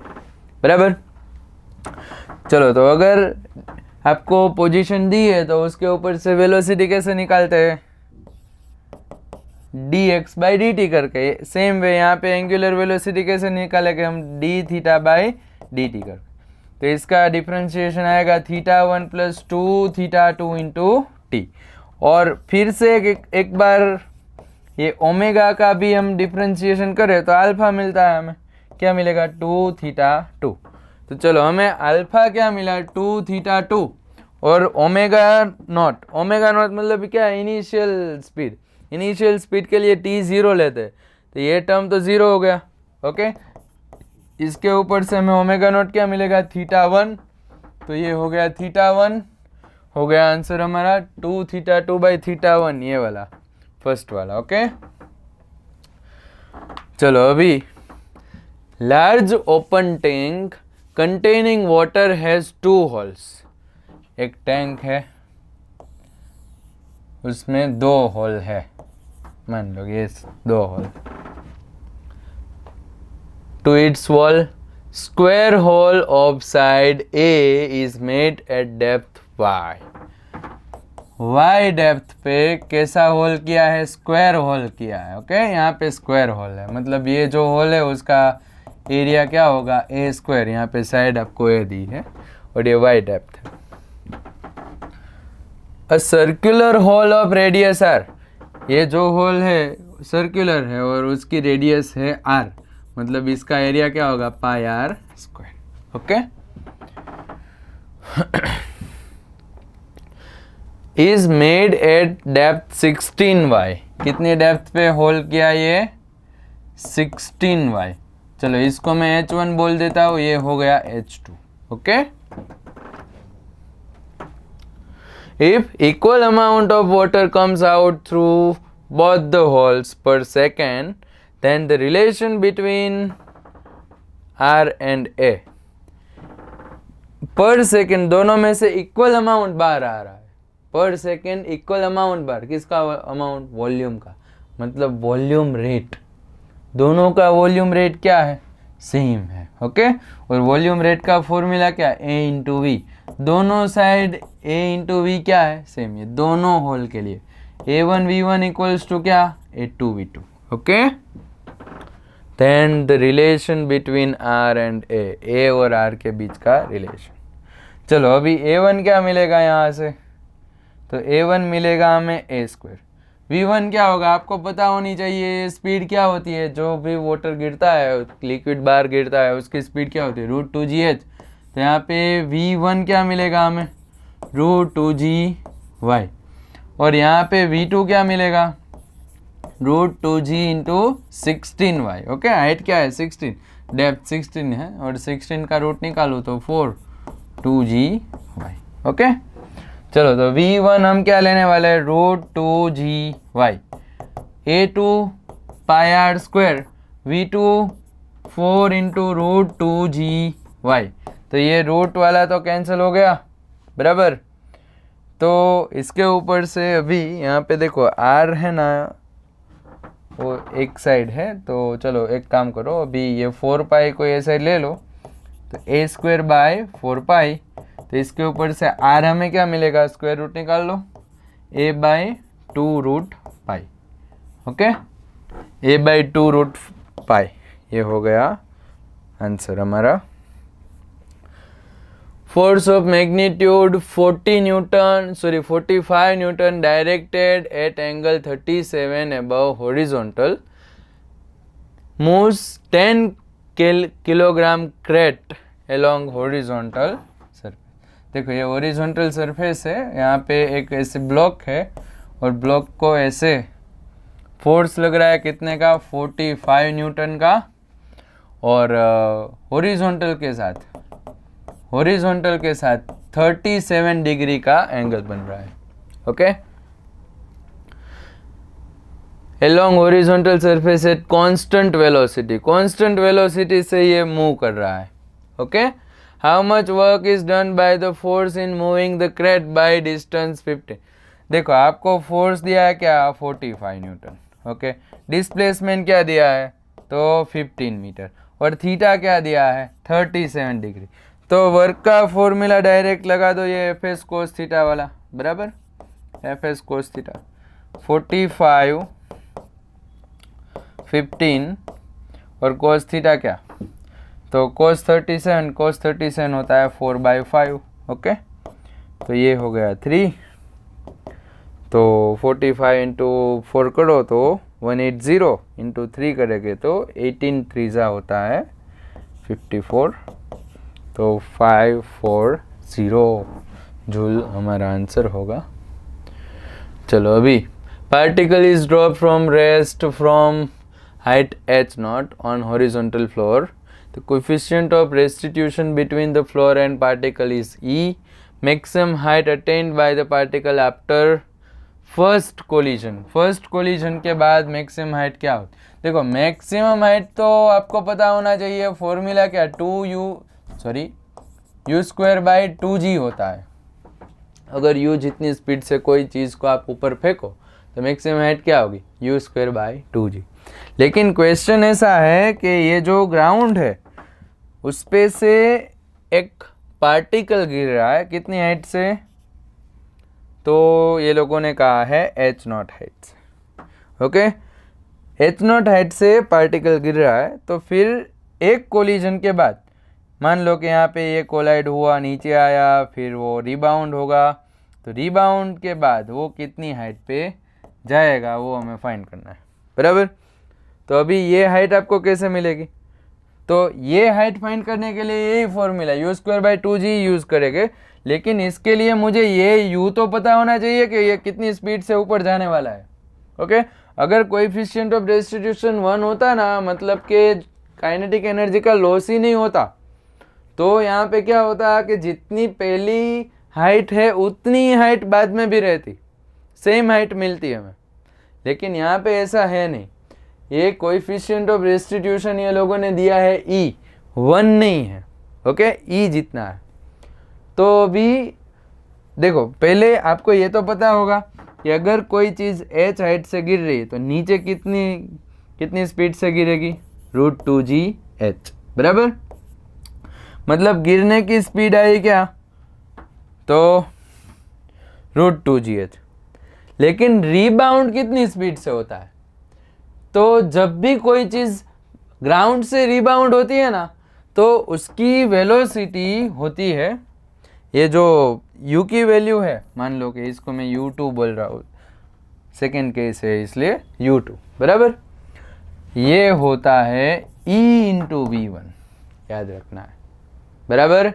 बराबर। चलो, तो अगर आपको पोजीशन दी है तो उसके ऊपर से वेलोसिटी कैसे निकालते हैं, dx बाई dt करके। सेम वे यहाँ पे एंगुलर वेलोसिटी कैसे निकालेंगे हम, d थीटा बाई dt करके। तो इसका डिफरेंशिएशन आएगा theta 1 plus 2 theta 2 into T. और फिर से एक बार ये ओमेगा का भी हम डिफरेंशिएशन करें तो अल्फा मिलता है, हमें क्या मिलेगा 2 थीटा 2। तो चलो हमें अल्फा क्या मिला 2 थीटा 2, और ओमेगा नॉट मतलब क्या है, इनिशियल स्पीड। इनिशियल स्पीड के लिए t 0 लेते हैं, तो ये टर्म तो 0 हो गया। ओके, इसके ऊपर से हमें ओमेगा नॉट क्या मिलेगा थीटा 1, तो ये हो गया थीटा 1, हो गया आंसर हमारा 2 थीटा 2 बाई थीटा 1, ये वाला फर्स्ट वाला। ओके, चलो अभी large open tank containing water has 2 holes, एक टैंक है उसमें 2 होल है, मान लो ये 2 whole. To its wall, square hole of side A is made at depth y. y depth पे कैसा होल किया है, स्क्वायर होल किया है। ओके, यहाँ पे स्क्वायर होल है, मतलब ये जो होल है उसका एरिया क्या होगा a स्क्वायर, यहाँ पे साइड आपको a दी है और ये y डेप्थ है। A circular hole of radius r, ये जो होल है सर्कुलर है और उसकी रेडियस है r, मतलब इसका एरिया क्या होगा pi are square. Okay, is made at depth 16y, कितनी डेप्थ पे होल किया ये 16y। चलो इसको मैं h1 बोल देता हूँ, ये हो गया h2। Okay, if equal amount of water comes out through both the holes per second, then the relation between R and A, पर सेकेंड दोनों में से इक्वल अमाउंट बाहर आ रहा है, पर सेकेंड इक्वल अमाउंट बाहर, किसका अमाउंट, वॉल्यूम का, मतलब वॉल्यूम रेट, दोनों का वॉल्यूम रेट क्या है सेम है। ओके, और वॉल्यूम रेट का फॉर्मूला क्या है A इंटू वी, दोनों साइड A इंटू वी क्या है सेम, ये दोनों होल के लिए A1 V1 इक्वल्स टू क्या A2 V2। Okay, then the relation between R and A और R के बीच का रिलेशन। चलो अभी A1 क्या मिलेगा यहाँ से, तो A1 मिलेगा हमें A स्क्वायर, v1 क्या होगा आपको पता होनी चाहिए, स्पीड क्या होती है, जो भी वाटर गिरता है, लिक्विड बार गिरता है, उसकी स्पीड क्या होती है, √2gh। तो यहाँ पे v1 क्या मिलेगा हमें, √2g(y), और यहाँ पे v2 क्या मिलेगा, √2g into 16y। Okay, height क्या है 16, डेप्थ 16 है, और 16 का रूट निकालूँ तो 4 2g(y). ओके, चलो तो v1 हम क्या लेने वाले हैं, √2g(y), a2 πr², v2 4 into √2g(y). तो ये रूट वाला तो कैंसिल हो गया, बराबर। तो इसके ऊपर से अभी यहाँ पे देखो r है ना, वो एक साइड है, तो चलो एक काम करो, अभी ये 4π को ये साइड ले लो, तो a²/4π, तो इसके ऊपर से r हमें क्या मिलेगा, स्क्वायर रूट निकाल लो, a/2√π। ओके, a/2√π, ये हो गया आंसर हमारा। Force of magnitude 45 Newton directed eight angle 37 above horizontal moves 10 kilogram crate along horizontal surface। देखो ये horizontal surface है, यहाँ पे एक ऐसे ब्लॉक है, और ब्लॉक को ऐसे फोर्स लग रहा है कितने का, 45 न्यूटन का, और हॉरिजॉन्टल के साथ 37 डिग्री का एंगल बन रहा है। Okay, along horizontal surface at constant velocity से ये मूव कर रहा है। Okay, how much work is done by the force in moving the crate by distance 15। देखो आपको फोर्स दिया है क्या, 45 न्यूटन। ओके, डिस्प्लेसमेंट क्या दिया है, तो 15 मीटर, और थीटा क्या दिया है, 37 डिग्री। तो वर्क का फॉर्मूला डायरेक्ट लगा दो, ये एफ एस कोस थीटा वाला, बराबर, एफ एस कोस थीटा 45 15 और कोस थीटा क्या, तो कोस 37 होता है 4/5। ओके, तो ये हो गया 3, तो 45 इंटू 4 करो तो 180, इंटू 3 करेंगे तो 18 3 होता है 54, तो 540 जूल हमारा आंसर होगा। चलो अभी particle is drop from rest from height h0 on horizontal floor, the coefficient of restitution between the floor and particle is e, maximum height attend by the particle after first collision के बाद maximum height क्या होती, देखो maximum height तो आपको पता होना चाहिए, फॉर्मूला क्या, u²/2g होता है। अगर u जितनी स्पीड से कोई चीज़ को आप ऊपर फेंको तो मैक्सिमम हाइट क्या होगी, u²/2g। लेकिन क्वेश्चन ऐसा है कि ये जो ग्राउंड है उस पे से एक पार्टिकल गिर रहा है, कितनी हाइट से, तो ये लोगों ने कहा है h0 हाइट से। ओके, h0 हाइट से पार्टिकल गिर रहा है, तो फिर एक कोलिजन के बाद मान लो कि यहाँ पे ये कोलाइड हुआ, नीचे आया, फिर वो रिबाउंड होगा, तो रिबाउंड के बाद वो कितनी हाइट पे जाएगा वो हमें फाइंड करना है, बराबर। तो अभी ये हाइट आपको कैसे मिलेगी, तो ये हाइट फाइंड करने के लिए यही फॉर्मूला u²/2g यूज़ करेंगे, लेकिन इसके लिए मुझे ये u तो पता होना चाहिए कि ये कितनी स्पीड से ऊपर जाने वाला है। ओके, अगर कोएफिशिएंट ऑफ रेस्टिट्यूशन 1 होता ना, मतलब कि काइनेटिक एनर्जी का लॉस ही नहीं होता, तो यहाँ पे क्या होता कि जितनी पहली हाइट है उतनी हाइट बाद में भी रहती, सेम हाइट मिलती है हमें। लेकिन यहाँ पे ऐसा है नहीं, ये कोएफिशिएंट ऑफ रेस्टिट्यूशन ये लोगों ने दिया है e, 1 नहीं है। ओके, e जितना है। तो अभी देखो पहले आपको ये तो पता होगा कि अगर कोई चीज़ h हाइट से गिर रही है तो नीचे कितनी स्पीड से गिरेगी, √2gh, बराबर। मतलब गिरने की स्पीड आई क्या, तो √2gh। लेकिन रीबाउंड कितनी स्पीड से होता है, तो जब भी कोई चीज़ ग्राउंड से रीबाउंड होती है ना, तो उसकी वेलोसिटी होती है, ये जो u की वैल्यू है, मान लो कि इसको मैं u2 बोल रहा हूँ, सेकेंड केस है इसलिए U2, बराबर। ये होता है E इंटू V1, याद रखना है, बराबर।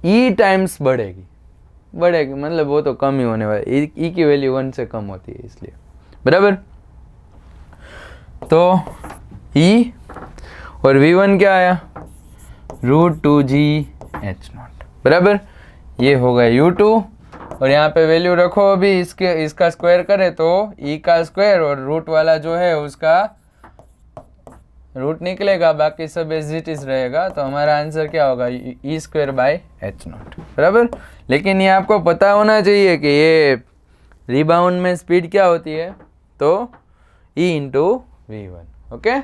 E टाइम्स बढ़ेगी मतलब वो तो कम ही होने वाली, E की वैल्यू 1 से कम होती है इसलिए, बराबर। तो E और V1 क्या आया, √2GH0, बराबर। ये होगा U2 और यहाँ पे वैल्यू रखो अभी, इसका स्क्वायर करे तो E का स्क्वायर और रूट वाला जो है उसका रूट निकलेगा, बाकी सब एज इट इज रहेगा। तो हमारा आंसर क्या होगा, E²/H0, बराबर। लेकिन ये आपको पता होना चाहिए कि ये रिबाउंड में स्पीड क्या होती है, तो E into V1, okay.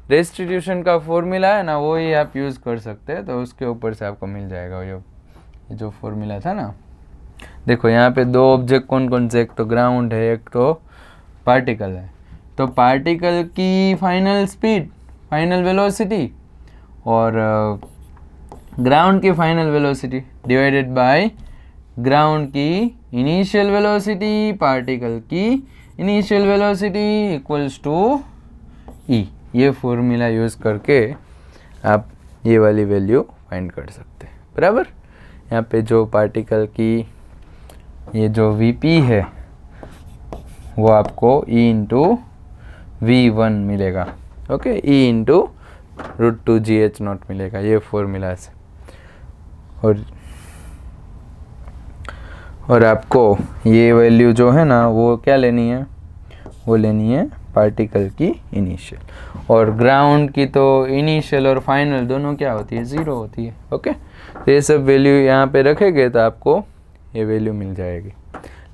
Restitution का फॉर्मूला है ना, वो ही आप यूज़ कर सकते हैं, तो उसके ऊपर से आपको मिल जाएगा ये जो फॉर्मूला था ना। देखो यहाँ पे दो ऑब्जेक्ट कौन कौन से, एक तो ग्राउंड है, एक तो पार्टिकल है। तो पार्टिकल की फाइनल स्पीड, फाइनल वेलोसिटी, और ग्राउंड की final velocity divided by ground की इनिशियल वेलोसिटी, पार्टिकल की initial velocity equals to E। ये फॉर्मूला यूज़ करके आप ये वाली वैल्यू फाइंड कर सकते हैं, बराबर। यहाँ पे जो पार्टिकल की ये जो Vp है वो आपको E इंटू V1 मिलेगा, ओके। E इंटू √2GH0 मिलेगा ये फॉर्मूला से। और आपको ये वैल्यू जो है ना वो क्या लेनी है, वो लेनी है पार्टिकल की इनिशियल, और ग्राउंड की तो इनिशियल और फाइनल दोनों क्या होती है, 0 होती है, ओके। तो ये सब वैल्यू यहाँ पे रखेंगे तो आपको ये वैल्यू मिल जाएगी।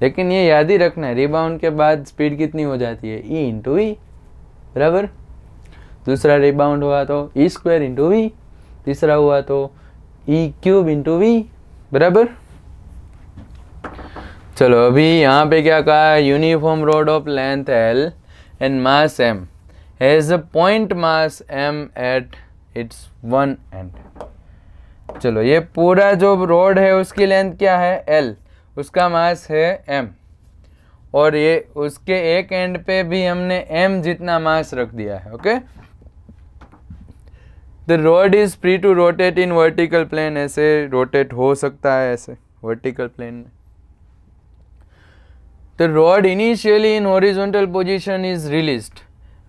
लेकिन ये याद ही रखना है, रिबाउंड के बाद स्पीड कितनी हो जाती है, E इंटू V, बराबर। दूसरा रिबाउंड हुआ तो E² इंटू V, तीसरा हुआ तो E³ इंटू V, बराबर। चलो अभी यहाँ पे क्या कहा है, uniform road of length L and mass M has a point mass M at its one and. चलो ये पूरा जो रोड है उसकी लेंथ क्या है, L, उसका मास है M, और ये उसके एक एंड पे भी हमने M जितना मास रख दिया है, okay. The rod is free to rotate in vertical plane, ऐसे रोटेट हो सकता है ऐसे वर्टिकल प्लेन में। The rod initially in horizontal position is released,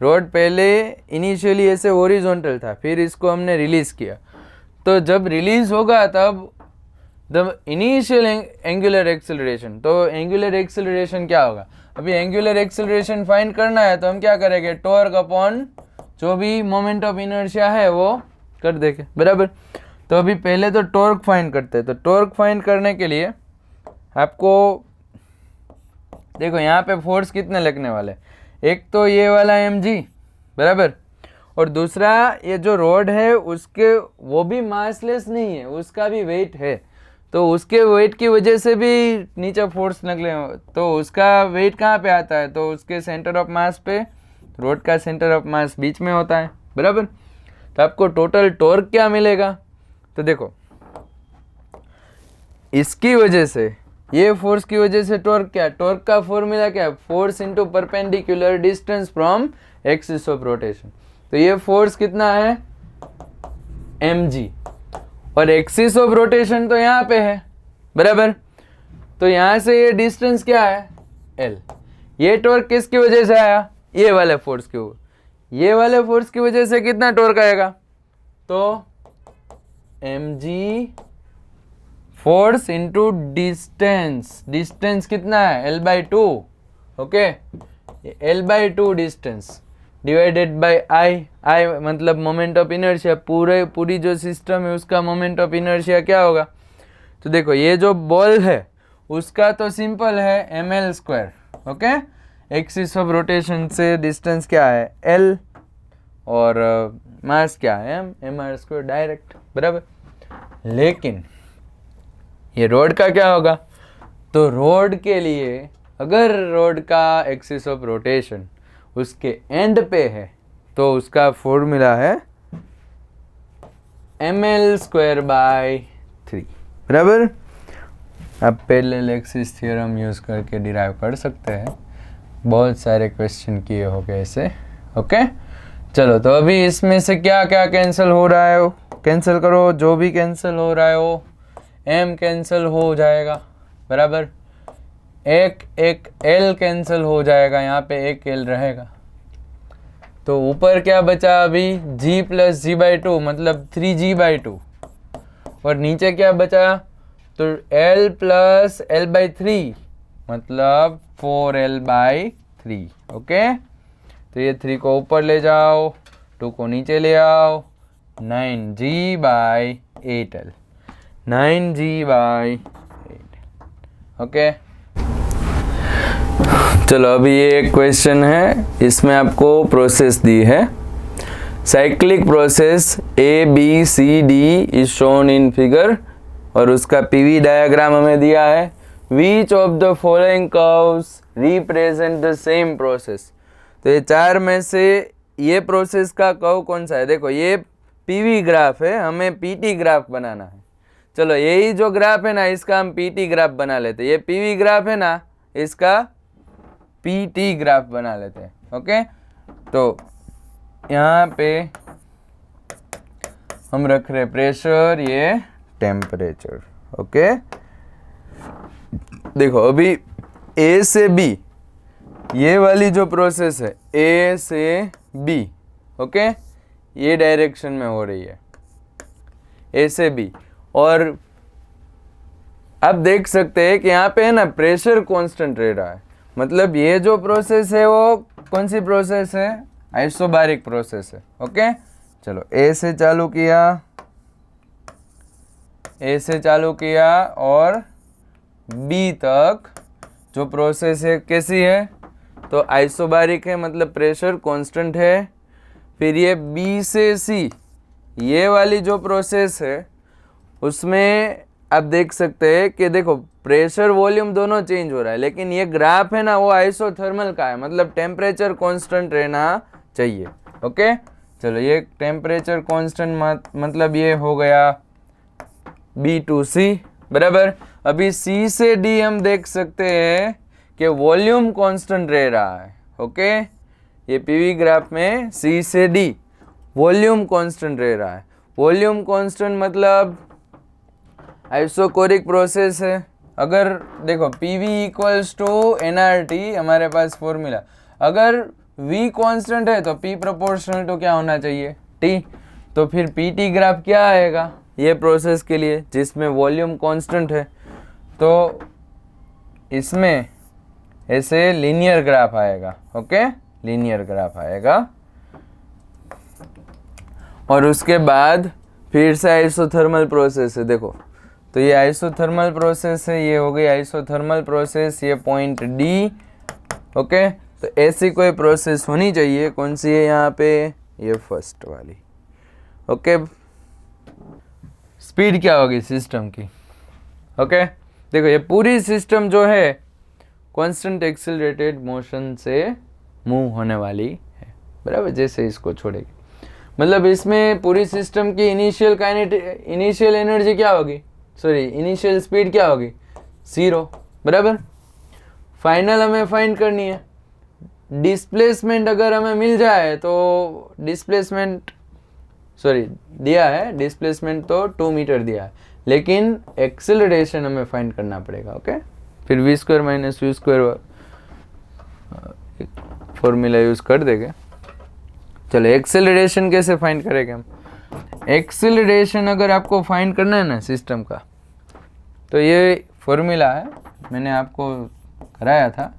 rod पहले इनिशियली ऐसे हॉरिजॉन्टल था, फिर इसको हमने रिलीज किया। तो जब रिलीज होगा तब द इनिशियल एंगुलर एक्सेलरेशन, तो एंगुलर एक्सेलरेशन क्या होगा, अभी एंगुलर एक्सेलरेशन फाइंड करना है तो हम क्या करेंगे, टॉर्क अपॉन जो भी मोमेंट ऑफ इनर्शिया है वो कर देंगे, बराबर। तो अभी पहले तो टॉर्क फाइंड करते हैं। तो टॉर्क फाइंड करने के लिए आपको देखो यहाँ पे फोर्स कितने लगने वाले, एक तो ये वाला mg, बराबर, और दूसरा ये जो रोड है उसके वो भी मासलेस नहीं है, उसका भी वेट है, तो उसके वेट की वजह से भी नीचे फोर्स लगने, तो उसका वेट कहाँ पे आता है, तो उसके सेंटर ऑफ मास पे, रोड का सेंटर ऑफ मास बीच में होता है, बराबर। तो आपको टोटल टॉर्क क्या मिलेगा, तो देखो इसकी वजह से, ये फोर्स की वजह से टॉर्क क्या, टॉर्क का फॉर्मूला क्या है, force into perpendicular distance from axis of rotation. तो ये फोर्स कितना है, mg, और एक्सिस ऑफ रोटेशन तो यहाँ पे है, बराबर। तो यहाँ से ये डिस्टेंस क्या है, L। ये टॉर्क किसकी वजह से आया, ये वाले फोर्स के ऊपर, ये वाले फोर्स की वजह से कितना टॉर्क आएगा, तो mg force into distance, distance कितना है, L/2, okay. L/2 distance divided by I मतलब मोमेंट ऑफ इनर्शिया, पूरी जो सिस्टम है उसका मोमेंट ऑफ इनर्शिया क्या होगा। तो देखो ये जो बॉल है उसका तो सिंपल है ml², okay. Axis of rotation से डिस्टेंस क्या है, L, और मास क्या है, mr² डायरेक्ट, बराबर। लेकिन ये रोड का क्या होगा, तो रोड के लिए अगर रोड का एक्सिस ऑफ रोटेशन उसके एंड पे है तो उसका फॉर्मूला है ml²/3, बराबर। आप पैरेलल एक्सिस थ्योरम यूज करके डिराइव कर सकते हैं, बहुत सारे क्वेश्चन किए हो गए ऐसे। ओके चलो, तो अभी इसमें से क्या क्या कैंसिल हो रहा है, कैंसिल करो, जो भी कैंसिल हो रहा है वो m कैंसिल हो जाएगा, बराबर। एक l कैंसिल हो जाएगा, यहाँ पे एक l रहेगा। तो ऊपर क्या बचा अभी, g plus g by two मतलब 3g/2, और नीचे क्या बचा, तो l प्लस l बाई 3 मतलब 4l/3। ओके, तो ये 3 को ऊपर ले जाओ, 2 को नीचे ले आओ, 9g/8l, 9g/8l। ओके चलो, अभी ये एक क्वेश्चन है, इसमें आपको प्रोसेस दी है, cyclic process ABCD is shown in figure, और उसका PV डायग्राम हमें दिया है। Which of the following curves represent the same process? तो ये चार में से ये प्रोसेस का कर्व कौन सा है, देखो ये PV ग्राफ है, हमें PT ग्राफ बनाना है। चलो यही जो ग्राफ है ना, इसका हम PT ग्राफ बना लेते हैं। ये PV ग्राफ है ना, इसका PT ग्राफ बना लेते हैं। ओके, तो यहाँ पे हम रख रहे प्रेशर, ये टेम्परेचर। ओके, देखो अभी A से B, ये वाली जो प्रोसेस है A से B, ओके, ये डायरेक्शन में हो रही है A से B, और आप देख सकते हैं कि यहाँ पे है ना प्रेशर कांस्टेंट रह रहा है, मतलब ये जो प्रोसेस है वो कौन सी प्रोसेस है, आइसोबारिक प्रोसेस है। ओके चलो, A से चालू किया और B तक जो प्रोसेस है कैसी है, तो आइसोबारिक है, मतलब प्रेशर कांस्टेंट है। फिर ये B से C, ये वाली जो प्रोसेस है उसमें आप देख सकते हैं कि देखो प्रेशर वॉल्यूम दोनों चेंज हो रहा है, लेकिन ये ग्राफ है ना वो आइसोथर्मल का है, मतलब टेम्परेचर कांस्टेंट रहना चाहिए। ओके चलो, ये टेम्परेचर कांस्टेंट मतलब ये हो गया B to C, बराबर। अभी C से D हम देख सकते हैं कि वॉल्यूम कांस्टेंट रह रहा है। ओके, ये PV ग्राफ में C से D वॉल्यूम कांस्टेंट रह रहा है। वॉल्यूम कांस्टेंट मतलब आइसोकोरिक प्रोसेस है। अगर देखो PV इक्वल्स टू nRT, हमारे पास फॉर्मूला, अगर V कांस्टेंट है तो P प्रोपोर्शनल टू क्या होना चाहिए, T। तो फिर PT ग्राफ क्या आएगा ये प्रोसेस के लिए जिसमें वॉल्यूम कांस्टेंट है, तो इसमें ऐसे लीनियर ग्राफ आएगा। ओके, लीनियर ग्राफ आएगा, और उसके बाद फिर से आइसोथर्मल प्रोसेस है। देखो तो ये आइसोथर्मल प्रोसेस है, ये हो गई आइसोथर्मल प्रोसेस, ये पॉइंट D। ओके, तो ऐसी कोई प्रोसेस होनी चाहिए, कौन सी है यहाँ पे, ये फर्स्ट वाली। ओके, स्पीड क्या होगी सिस्टम की। ओके, देखो ये पूरी सिस्टम जो है कांस्टेंट एक्सेलरेटेड मोशन से मूव होने वाली है, बराबर, जैसे इसको छोड़ेगी, मतलब इसमें पूरी सिस्टम की इनिशियल एनर्जी क्या होगी, सॉरी इनिशियल स्पीड क्या होगी, 0, बराबर। फाइनल हमें फाइंड करनी है। डिस्प्लेसमेंट अगर हमें मिल जाए तो डिस्प्लेसमेंट, सॉरी दिया है डिस्प्लेसमेंट तो 2 मीटर दिया है, लेकिन एक्सेलरेशन हमें फाइंड करना पड़ेगा। ओके, फिर v² minus u² formula use कर देंगे। चलो, एक्सेलरेशन कैसे फाइंड करेंगे हम। एक्सेलरेशन अगर आपको फाइंड करना है ना सिस्टम का, तो ये फॉर्मूला है, मैंने आपको कराया था।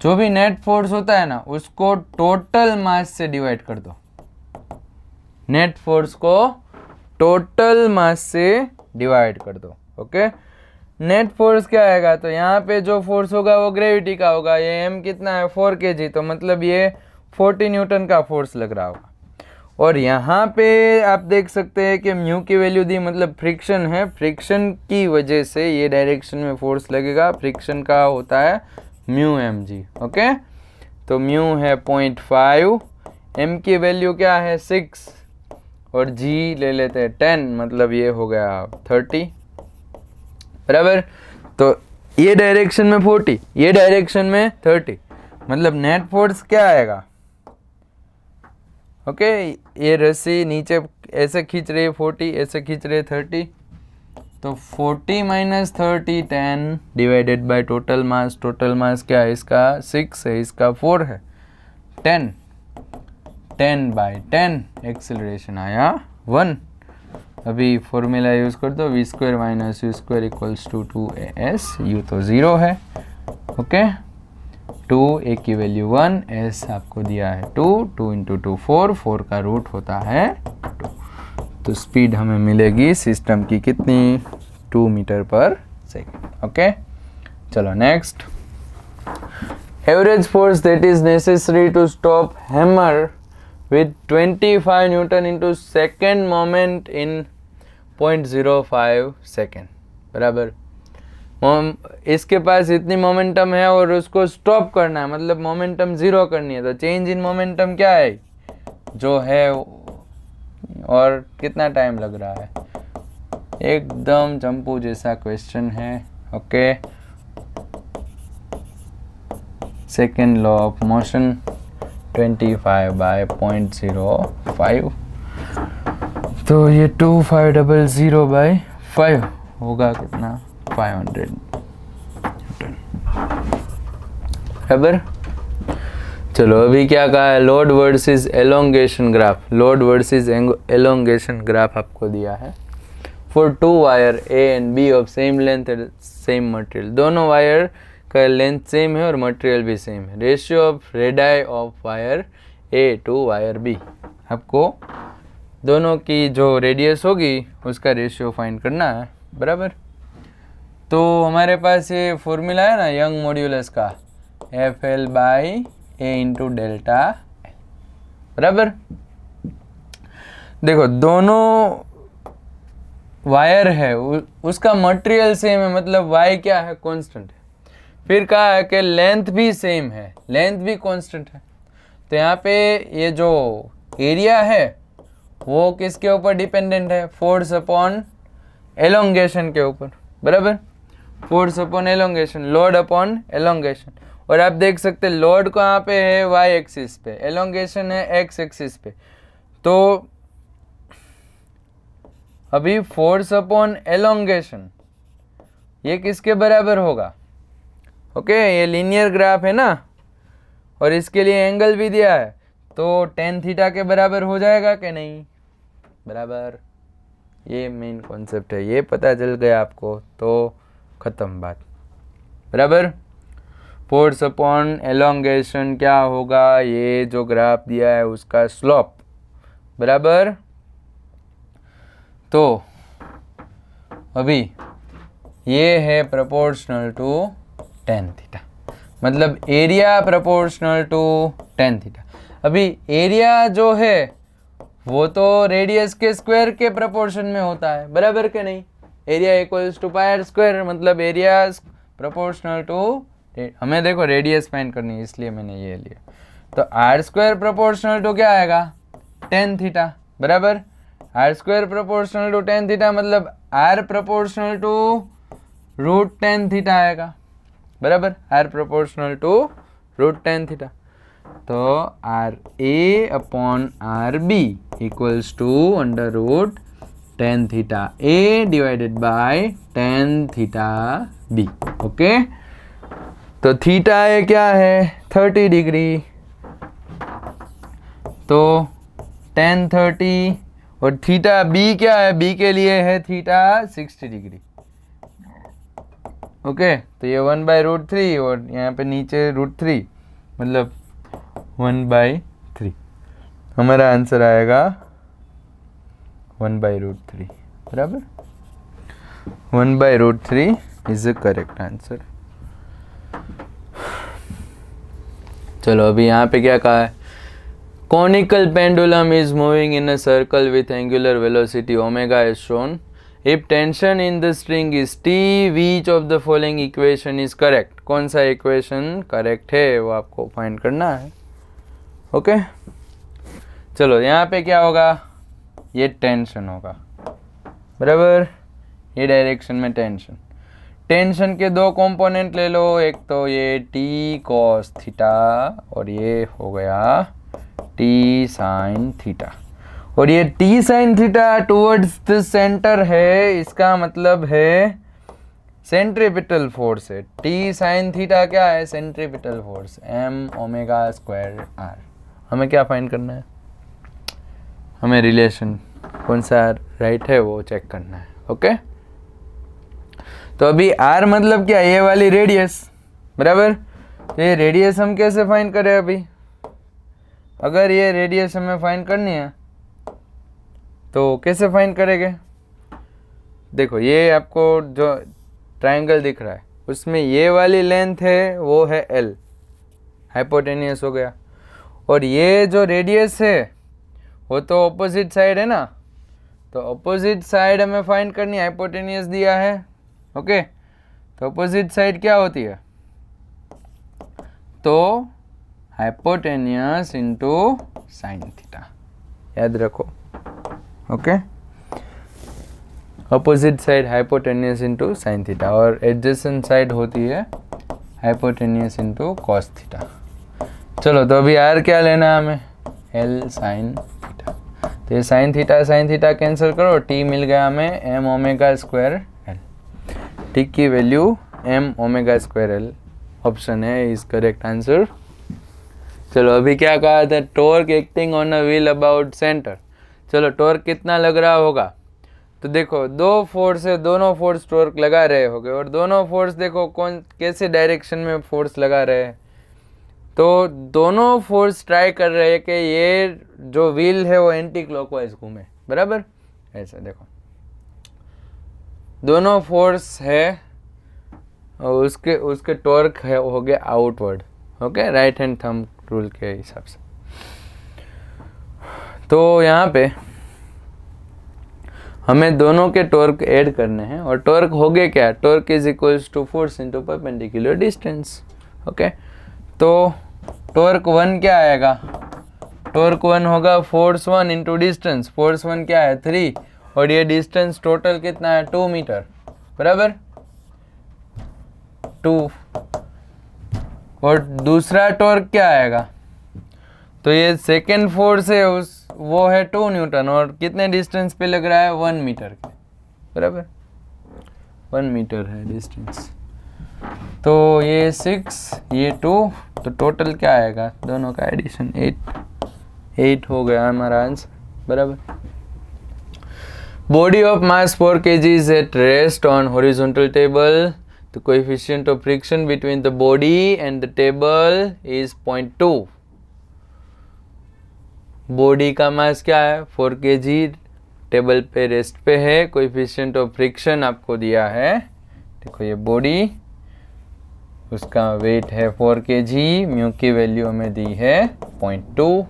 जो भी नेट फोर्स होता है ना उसको टोटल मास से डिवाइड कर दो, नेट फोर्स को टोटल मास से डिवाइड कर दो। ओके, नेट फोर्स क्या आएगा, तो यहाँ पे जो फोर्स होगा वो ग्रेविटी का होगा, ये m कितना है 4 kg, तो मतलब ये 40 न्यूटन का फोर्स लग रहा होगा। और यहाँ पे आप देख सकते हैं कि म्यू की वैल्यू दी, मतलब फ्रिक्शन है, फ्रिक्शन की वजह से ये डायरेक्शन में फोर्स लगेगा, फ्रिक्शन का होता है म्यू mg। ओके, तो म्यू है 0.5, m की वैल्यू क्या है 6, और g ले लेते हैं 10, मतलब ये हो गया 30, बराबर। तो ये डायरेक्शन में 40, ये डायरेक्शन में 30, मतलब नेट फोर्स क्या आएगा? ओके, ये रस्सी नीचे ऐसे खींच रही है 40, ऐसे खींच रही है 30, तो 40 minus 30 10 divided by total mass. Total mass क्या है इसका? 6 है, इसका 4 है, 10 10 बाई 10, एक्सेलरेशन आया 1। अभी फॉर्मूला यूज़ कर दो, v square minus u square equals to 2as, u तो 0 है, ओके। 2 a की वैल्यू 1, s आपको दिया है 2, 2 इंटू 2 4, 4 का रूट होता है 2। तो स्पीड हमें मिलेगी सिस्टम की कितनी? 2 मीटर पर सेकेंड, ओके। चलो next, average force that is necessary to stop hammer with 25 Newton into second moment in 0.05 second, बराबर। इसके पास इतनी मोमेंटम है और उसको स्टॉप करना है, मतलब मोमेंटम जीरो करनी है, तो चेंज इन मोमेंटम क्या है जो है, और कितना टाइम लग रहा है? एकदम चंपू जैसा क्वेश्चन है, okay. Second law of motion 25 by 0.05, तो ये 2500 बाय 5 होगा कितना? 500 न्यूटन, बराबर। चलो अभी क्या कहा है? Load versus elongation graph. Load versus elongation graph आपको दिया है for 2 wire A and B of same length and same material. दोनों वायर का लेंथ सेम है और मटेरियल भी सेम है। Ratio of radii of wire A to wire B, आपको दोनों की जो रेडियस होगी उसका रेशियो फाइंड करना है, बराबर। तो हमारे पास ये फॉर्मूला है ना यंग मॉड्यूलस का, F L by A into delta, बराबर। देखो दोनों वायर है, उसका मटेरियल सेम है, मतलब वाई क्या है? कांस्टेंट है। फिर कहा है कि लेंथ भी सेम है, लेंथ भी कांस्टेंट है। तो यहाँ पे ये जो एरिया है वो किसके ऊपर डिपेंडेंट है? फोर्स अपॉन एलोंगेशन के ऊपर, बराबर। Force upon elongation, load upon elongation. और आप देख सकते हैं लोड कहाँ पे है? वाई एक्सिस पे, एलोंगेशन है एक्स एक्सिस पे। तो अभी फोर्स अपॉन एलोंगेशन ये किसके बराबर होगा? ओके, ये लीनियर ग्राफ है ना, और इसके लिए एंगल भी दिया है, तो tan थीटा के बराबर हो जाएगा कि नहीं? बराबर। ये मेन कॉन्सेप्ट है, ये पता चल गया आपको तो ख़त्म बात, बराबर। फोर्स अपॉन एलोंगेशन क्या होगा? ये जो ग्राफ दिया है उसका स्लोप, बराबर। तो अभी ये है प्रोपोर्शनल टू tan थीटा, मतलब area proportional to tan theta. अभी एरिया जो है वो तो रेडियस के स्क्वायर के प्रोपोर्शन में होता है, बराबर के नहीं? Area equals to pi are square, मतलब एरिया प्रोपोर्शनल टू, हमें देखो रेडियस फाइंड करनी है इसलिए मैंने ये लिया। तो आर स्क्वायर प्रोपोर्शनल टू क्या आएगा? tan थीटा, बराबर। R square proportional to tan theta मतलब R proportional to root tan theta आएगा, बराबर। R proportional to root tan theta. तो R A upon R B equals to under root tan theta A divided by tan theta B, okay. तो theta A क्या है? 30 degree, तो tan 30, और theta B क्या है? बी के लिए है थीटा 60 डिग्री, ओके। तो ये 1/√3 और यहाँ पे नीचे √3, मतलब 1/3। हमारा आंसर आएगा 1/√3, बराबर। 1/√3 इज द करेक्ट आंसर। चलो अभी यहाँ पे क्या कहा है? Conical pendulum is moving in a circle with angular velocity omega is shown. If tension in the string is T, which of the following equation is correct? कौन सा equation correct है वो आपको फाइंड करना है, ओके। चलो यहाँ पे क्या होगा? ये टेंशन होगा, बराबर। ये डायरेक्शन में टेंशन, टेंशन के दो कंपोनेंट ले लो, एक तो ये टी कॉस थीटा और ये हो गया टी साइन थीटा। और ये T sine theta towards the centre है, इसका मतलब है सेंट्रीपिटल फोर्स है। टी साइन थीटा क्या है? Centripetal force, m omega square r. हमें क्या फाइंड करना है? हमें रिलेशन कौन सा राइट है वो चेक करना है। ओके, तो अभी आर मतलब क्या? ये वाली रेडियस, बराबर। तो ये रेडियस हम कैसे फाइंड करें? अभी अगर ये रेडियस हमें फाइंड करनी है तो कैसे फाइंड करेंगे? देखो, ये आपको जो ट्रायंगल दिख रहा है उसमें ये वाली लेंथ है वो है एल, हाइपोटेनियस हो गया। और ये जो रेडियस है वो तो ऑपोजिट साइड है ना, तो ऑपोजिट साइड हमें फाइंड करनी, हाइपोटेनियस दिया है। ओके, तो ऑपोजिट साइड क्या होती है? तो हाइपोटेनियस इंटू साइन थीटा, याद रखो। Okay, opposite side hypotenuse into sine theta और एडजेसेंट साइड होती है हाइपोटेनियस इंटू कॉस थीटा। चलो, तो अभी आर क्या लेना है हमें? L sine theta. तो ये साइन थीटा कैंसिल करो, टी मिल गया हमें M omega square L. T की value M omega square L, option है इज करेक्ट आंसर। चलो, अभी क्या कहा था? Torque acting on a wheel about centre. चलो, टॉर्क कितना लग रहा होगा? तो देखो, दो फोर्स है, दोनों फोर्स टॉर्क लगा रहे होंगे और दोनों फोर्स देखो कौन कैसे डायरेक्शन में फोर्स लगा रहे हैं। तो दोनों फोर्स ट्राई कर रहे हैं कि ये जो व्हील है वो एंटी क्लॉकवाइज घूमे, बराबर। ऐसा देखो, दोनों फोर्स है और उसके टॉर्क है हो गया outward. Okay, right hand thumb rule के हिसाब से। तो यहाँ पे हमें दोनों के टॉर्क ऐड करने हैं और टॉर्क हो गए क्या? Torque is equals to force into perpendicular distance. Okay, तो टॉर्क 1 क्या आएगा? टॉर्क 1 होगा फोर्स 1 इंटू डिस्टेंस। फोर्स 1 क्या है? 3, और ये डिस्टेंस टोटल कितना है? 2 मीटर, बराबर 2। और दूसरा टॉर्क क्या आएगा? तो ये सेकेंड फोर्स है वो है 2 न्यूटन और कितने डिस्टेंस पे लग रहा है? 1 मीटर के, बराबर 1 मीटर है डिस्टेंस। तो ये 6 ये 2, तो टोटल क्या आएगा? दोनों का एडिशन 8 हो गया हमारा आंसर, बराबर। Body of mass 4 kg is at rest on horizontal table. The coefficient of friction between the body and the table is 0.2. Body का मास क्या है? 4 kg, टेबल पे रेस्ट पे है। कोएफिशिएंट ऑफ फ्रिक्शन आपको दिया है, देखो ये बॉडी, उसका वेट है 4 kg, म्यू की वैल्यू हमें दी है 0.2।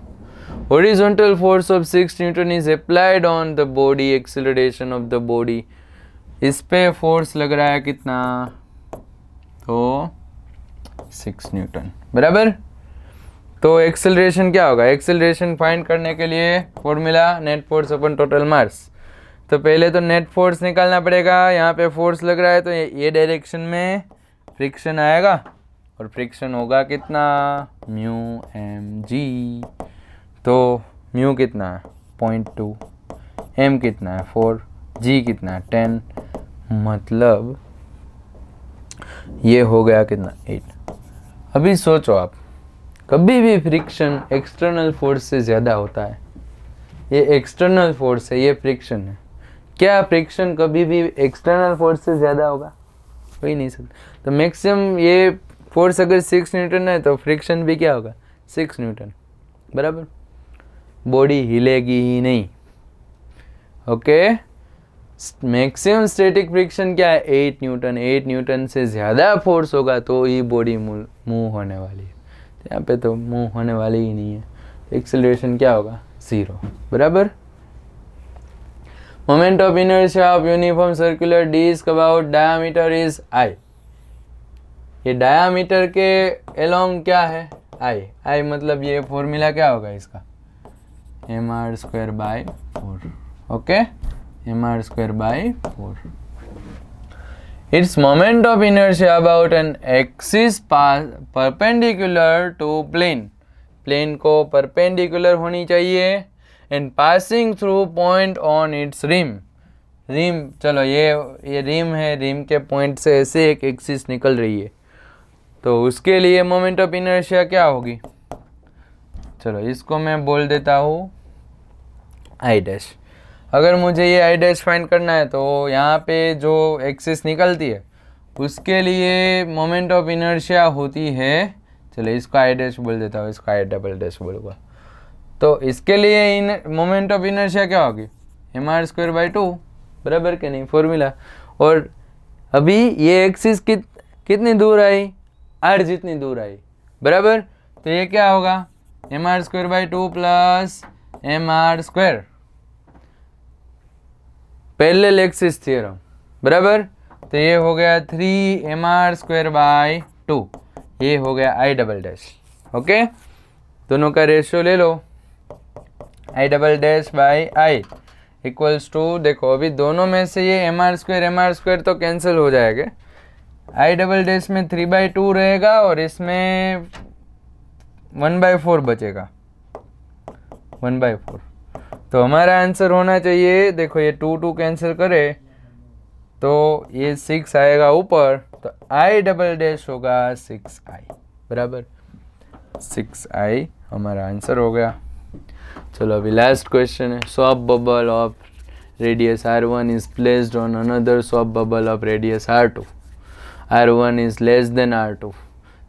Horizontal force of 6 Newton is applied on the body, acceleration of the body, इस पे फोर्स लग रहा है कितना? तो 6 न्यूटन, बराबर। तो एक्सेलरेशन क्या होगा? एक्सेलरेशन फाइंड करने के लिए फॉर्मूला नेट फोर्स अपन टोटल मास। तो पहले तो नेट फोर्स निकालना पड़ेगा। यहाँ पे फोर्स लग रहा है तो ये डायरेक्शन में फ्रिक्शन आएगा और फ्रिक्शन होगा कितना? Mu m g. तो म्यू कितना है? 0.2, एम कितना है? 4, जी कितना है? 10, मतलब ये हो गया कितना? 8। अभी सोचो आप, कभी भी फ्रिक्शन एक्सटर्नल फोर्स से ज़्यादा होता है। ये एक्सटर्नल फोर्स है, ये फ्रिक्शन है। क्या फ्रिक्शन कभी भी एक्सटर्नल फोर्स से ज़्यादा होगा? हो ही नहीं सकता। तो मैक्सिमम ये फोर्स अगर 6 न्यूटन है तो फ्रिक्शन भी क्या होगा? 6 न्यूटन, बराबर। बॉडी हिलेगी ही नहीं। ओके, मैक्सिमम स्टैटिक फ्रिक्शन क्या है? 8 न्यूटन। 8 न्यूटन से ज़्यादा फोर्स होगा तो ही बॉडी मूव होने वाली है। यहाँ पे तो मूव होने वाली ही नहीं है। एक्सेलरेशन क्या होगा? 0, बराबर। Moment of inertia of uniform circular disc about diameter is I. ये डायमीटर के अलोंग क्या है? आई मतलब ये फॉर्मूला क्या होगा इसका? mr²/4। Okay, mr²/4। Its moment of inertia about an axis perpendicular to plane. Plane को परपेंडिकुलर होनी चाहिए and passing through point on its rim. Rim, चलो ये रिम है, रिम के पॉइंट से ऐसे एक एक्सिस निकल रही है, तो उसके लिए मोमेंट ऑफ इनर्शिया क्या होगी? चलो इसको मैं बोल देता हूँ आई डैश. अगर मुझे ये आई डैश फाइंड करना है तो यहाँ पे जो एक्सिस निकलती है उसके लिए मोमेंट ऑफ इनर्शिया होती है, चलो इसको आई डैश बोल देता हूँ, इसको आई डबल डैश बोलूँगा. तो इसके लिए मोमेंट ऑफ इनर्शिया क्या होगी? mr²/2, बराबर के नहीं फॉर्मूला. और अभी ये एक्सिस कितनी दूर आई? r जितनी दूर आई, बराबर. तो ये क्या होगा? mr²/2 plus mr², parallel axis theorem, बराबर. तो ये हो गया 3mr²/2, ये हो गया आई डबल डैश. ओके, दोनों का रेशियो ले लो, I double dash by I equals to, देखो अभी दोनों में से ये mr² तो कैंसिल हो जाएगा. आई डबल डैश में 3/2 रहेगा और इसमें 1/4 बचेगा, 1/4. तो हमारा आंसर होना चाहिए, देखो ये 2 कैंसिल करे तो ये 6 आएगा ऊपर, तो आई डबल डैश होगा 6i, बराबर. 6i हमारा आंसर हो गया. चलो अभी लास्ट क्वेश्चन है. Shop bubble of radius r1 is placed on another shop bubble of radius r2. r1 is less than r2.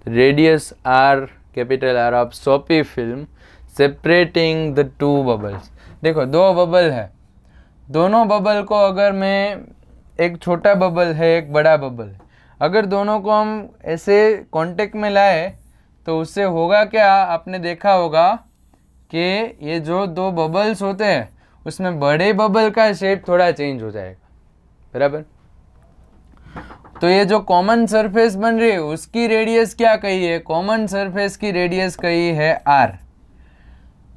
Radius r, capital R of सोपी film separating the 2 bubbles. देखो 2 bubble है, दोनों bubble को अगर मैं, एक छोटा बबल है एक बड़ा बबल है, अगर दोनों को हम ऐसे कांटेक्ट में लाए तो उससे होगा क्या? आपने देखा होगा कि ये जो 2 बबल्स होते हैं उसमें बड़े बबल का शेप थोड़ा चेंज हो जाएगा, बराबर. तो ये जो कॉमन सरफेस बन रही है उसकी रेडियस क्या कही है? कॉमन सरफेस की रेडियस कही है r.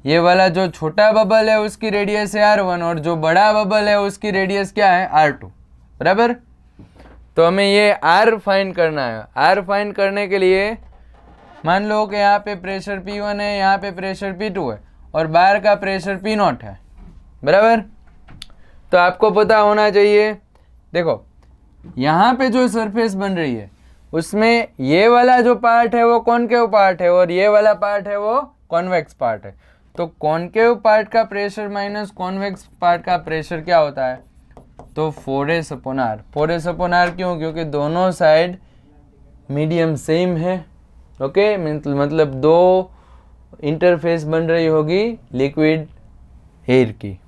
ये वाला जो छोटा बबल है उसकी रेडियस है r1 और जो बड़ा बबल है उसकी रेडियस क्या है? r2, बराबर. तो हमें ये r फाइंड करना है. r फाइंड करने के लिए मान लो कि यहाँ पे प्रेशर P1 है, यहाँ पे प्रेशर P2 है और बाहर का प्रेशर P0 है, बराबर. तो आपको पता होना चाहिए, देखो यहाँ पे जो सरफेस बन रही है उसमें ये वाला जो पार्ट है वो कॉनकेव पार्ट है और ये वाला पार्ट है वो कॉन्वेक्स पार्ट है. तो कॉनकेव पार्ट का प्रेशर माइनस कॉन्वेक्स पार्ट का प्रेशर क्या होता है? तो 4s/r. 4s/r क्यों? क्योंकि दोनों साइड मीडियम सेम है. ओके, मतलब 2 इंटरफेस बन रही होगी लिक्विड एयर की,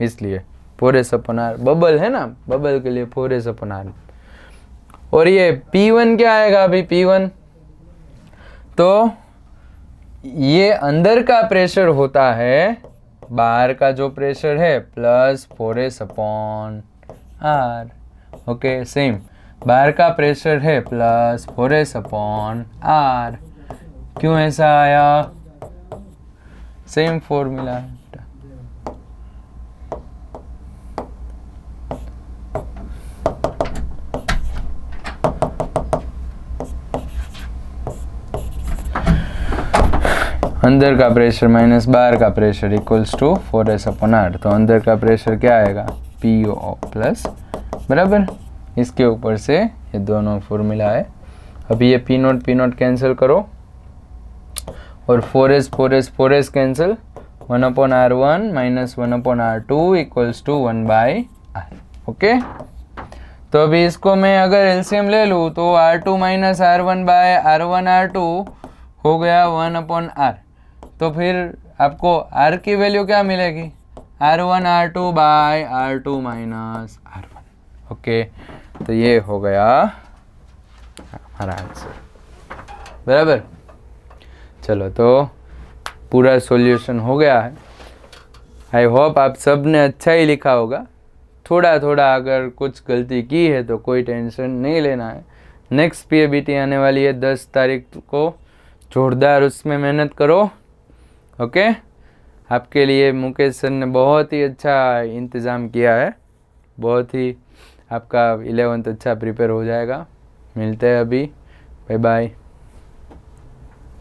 इसलिए 4s/r. बबल है ना, बबल के लिए 4s/r. और ये P1 क्या आएगा? अभी P1 तो ये अंदर का प्रेशर होता है, बाहर का जो प्रेशर है प्लस 4s/r. ओके, सेम बाहर का प्रेशर है प्लस 4s/r. क्यों ऐसा आया? Same formula. अंदर का प्रेशर माइनस बाहर का प्रेशर इक्वल्स टू 4s/r. तो अंदर का प्रेशर क्या आएगा? PO प्लस, बराबर. इसके ऊपर से ये दोनों फॉर्मूला है. अभी ये P0 कैंसिल करो और 4s cancel. 1/r1 minus 1/r2 equals to 1/r. Okay, तो अभी इसको मैं अगर एलसीएम ले लूँ तो r2 माइनस r1/r1r2 हो गया 1/r. तो फिर आपको r की वैल्यू क्या मिलेगी? r1r2/r2 minus r1. ओके, तो ये हो गया हमारा आंसर, बराबर. चलो तो पूरा सॉल्यूशन हो गया है. आई होप आप सब ने अच्छा ही लिखा होगा. थोड़ा थोड़ा अगर कुछ गलती की है तो कोई टेंशन नहीं लेना है. नेक्स्ट PABT आने वाली है 10 तारीख को, जोरदार उसमें मेहनत करो. ओके, आपके लिए मुकेश सर ने बहुत ही अच्छा इंतज़ाम किया है, बहुत ही आपका 11th अच्छा प्रिपेयर हो जाएगा। मिलते हैं अभी, बाय बाय।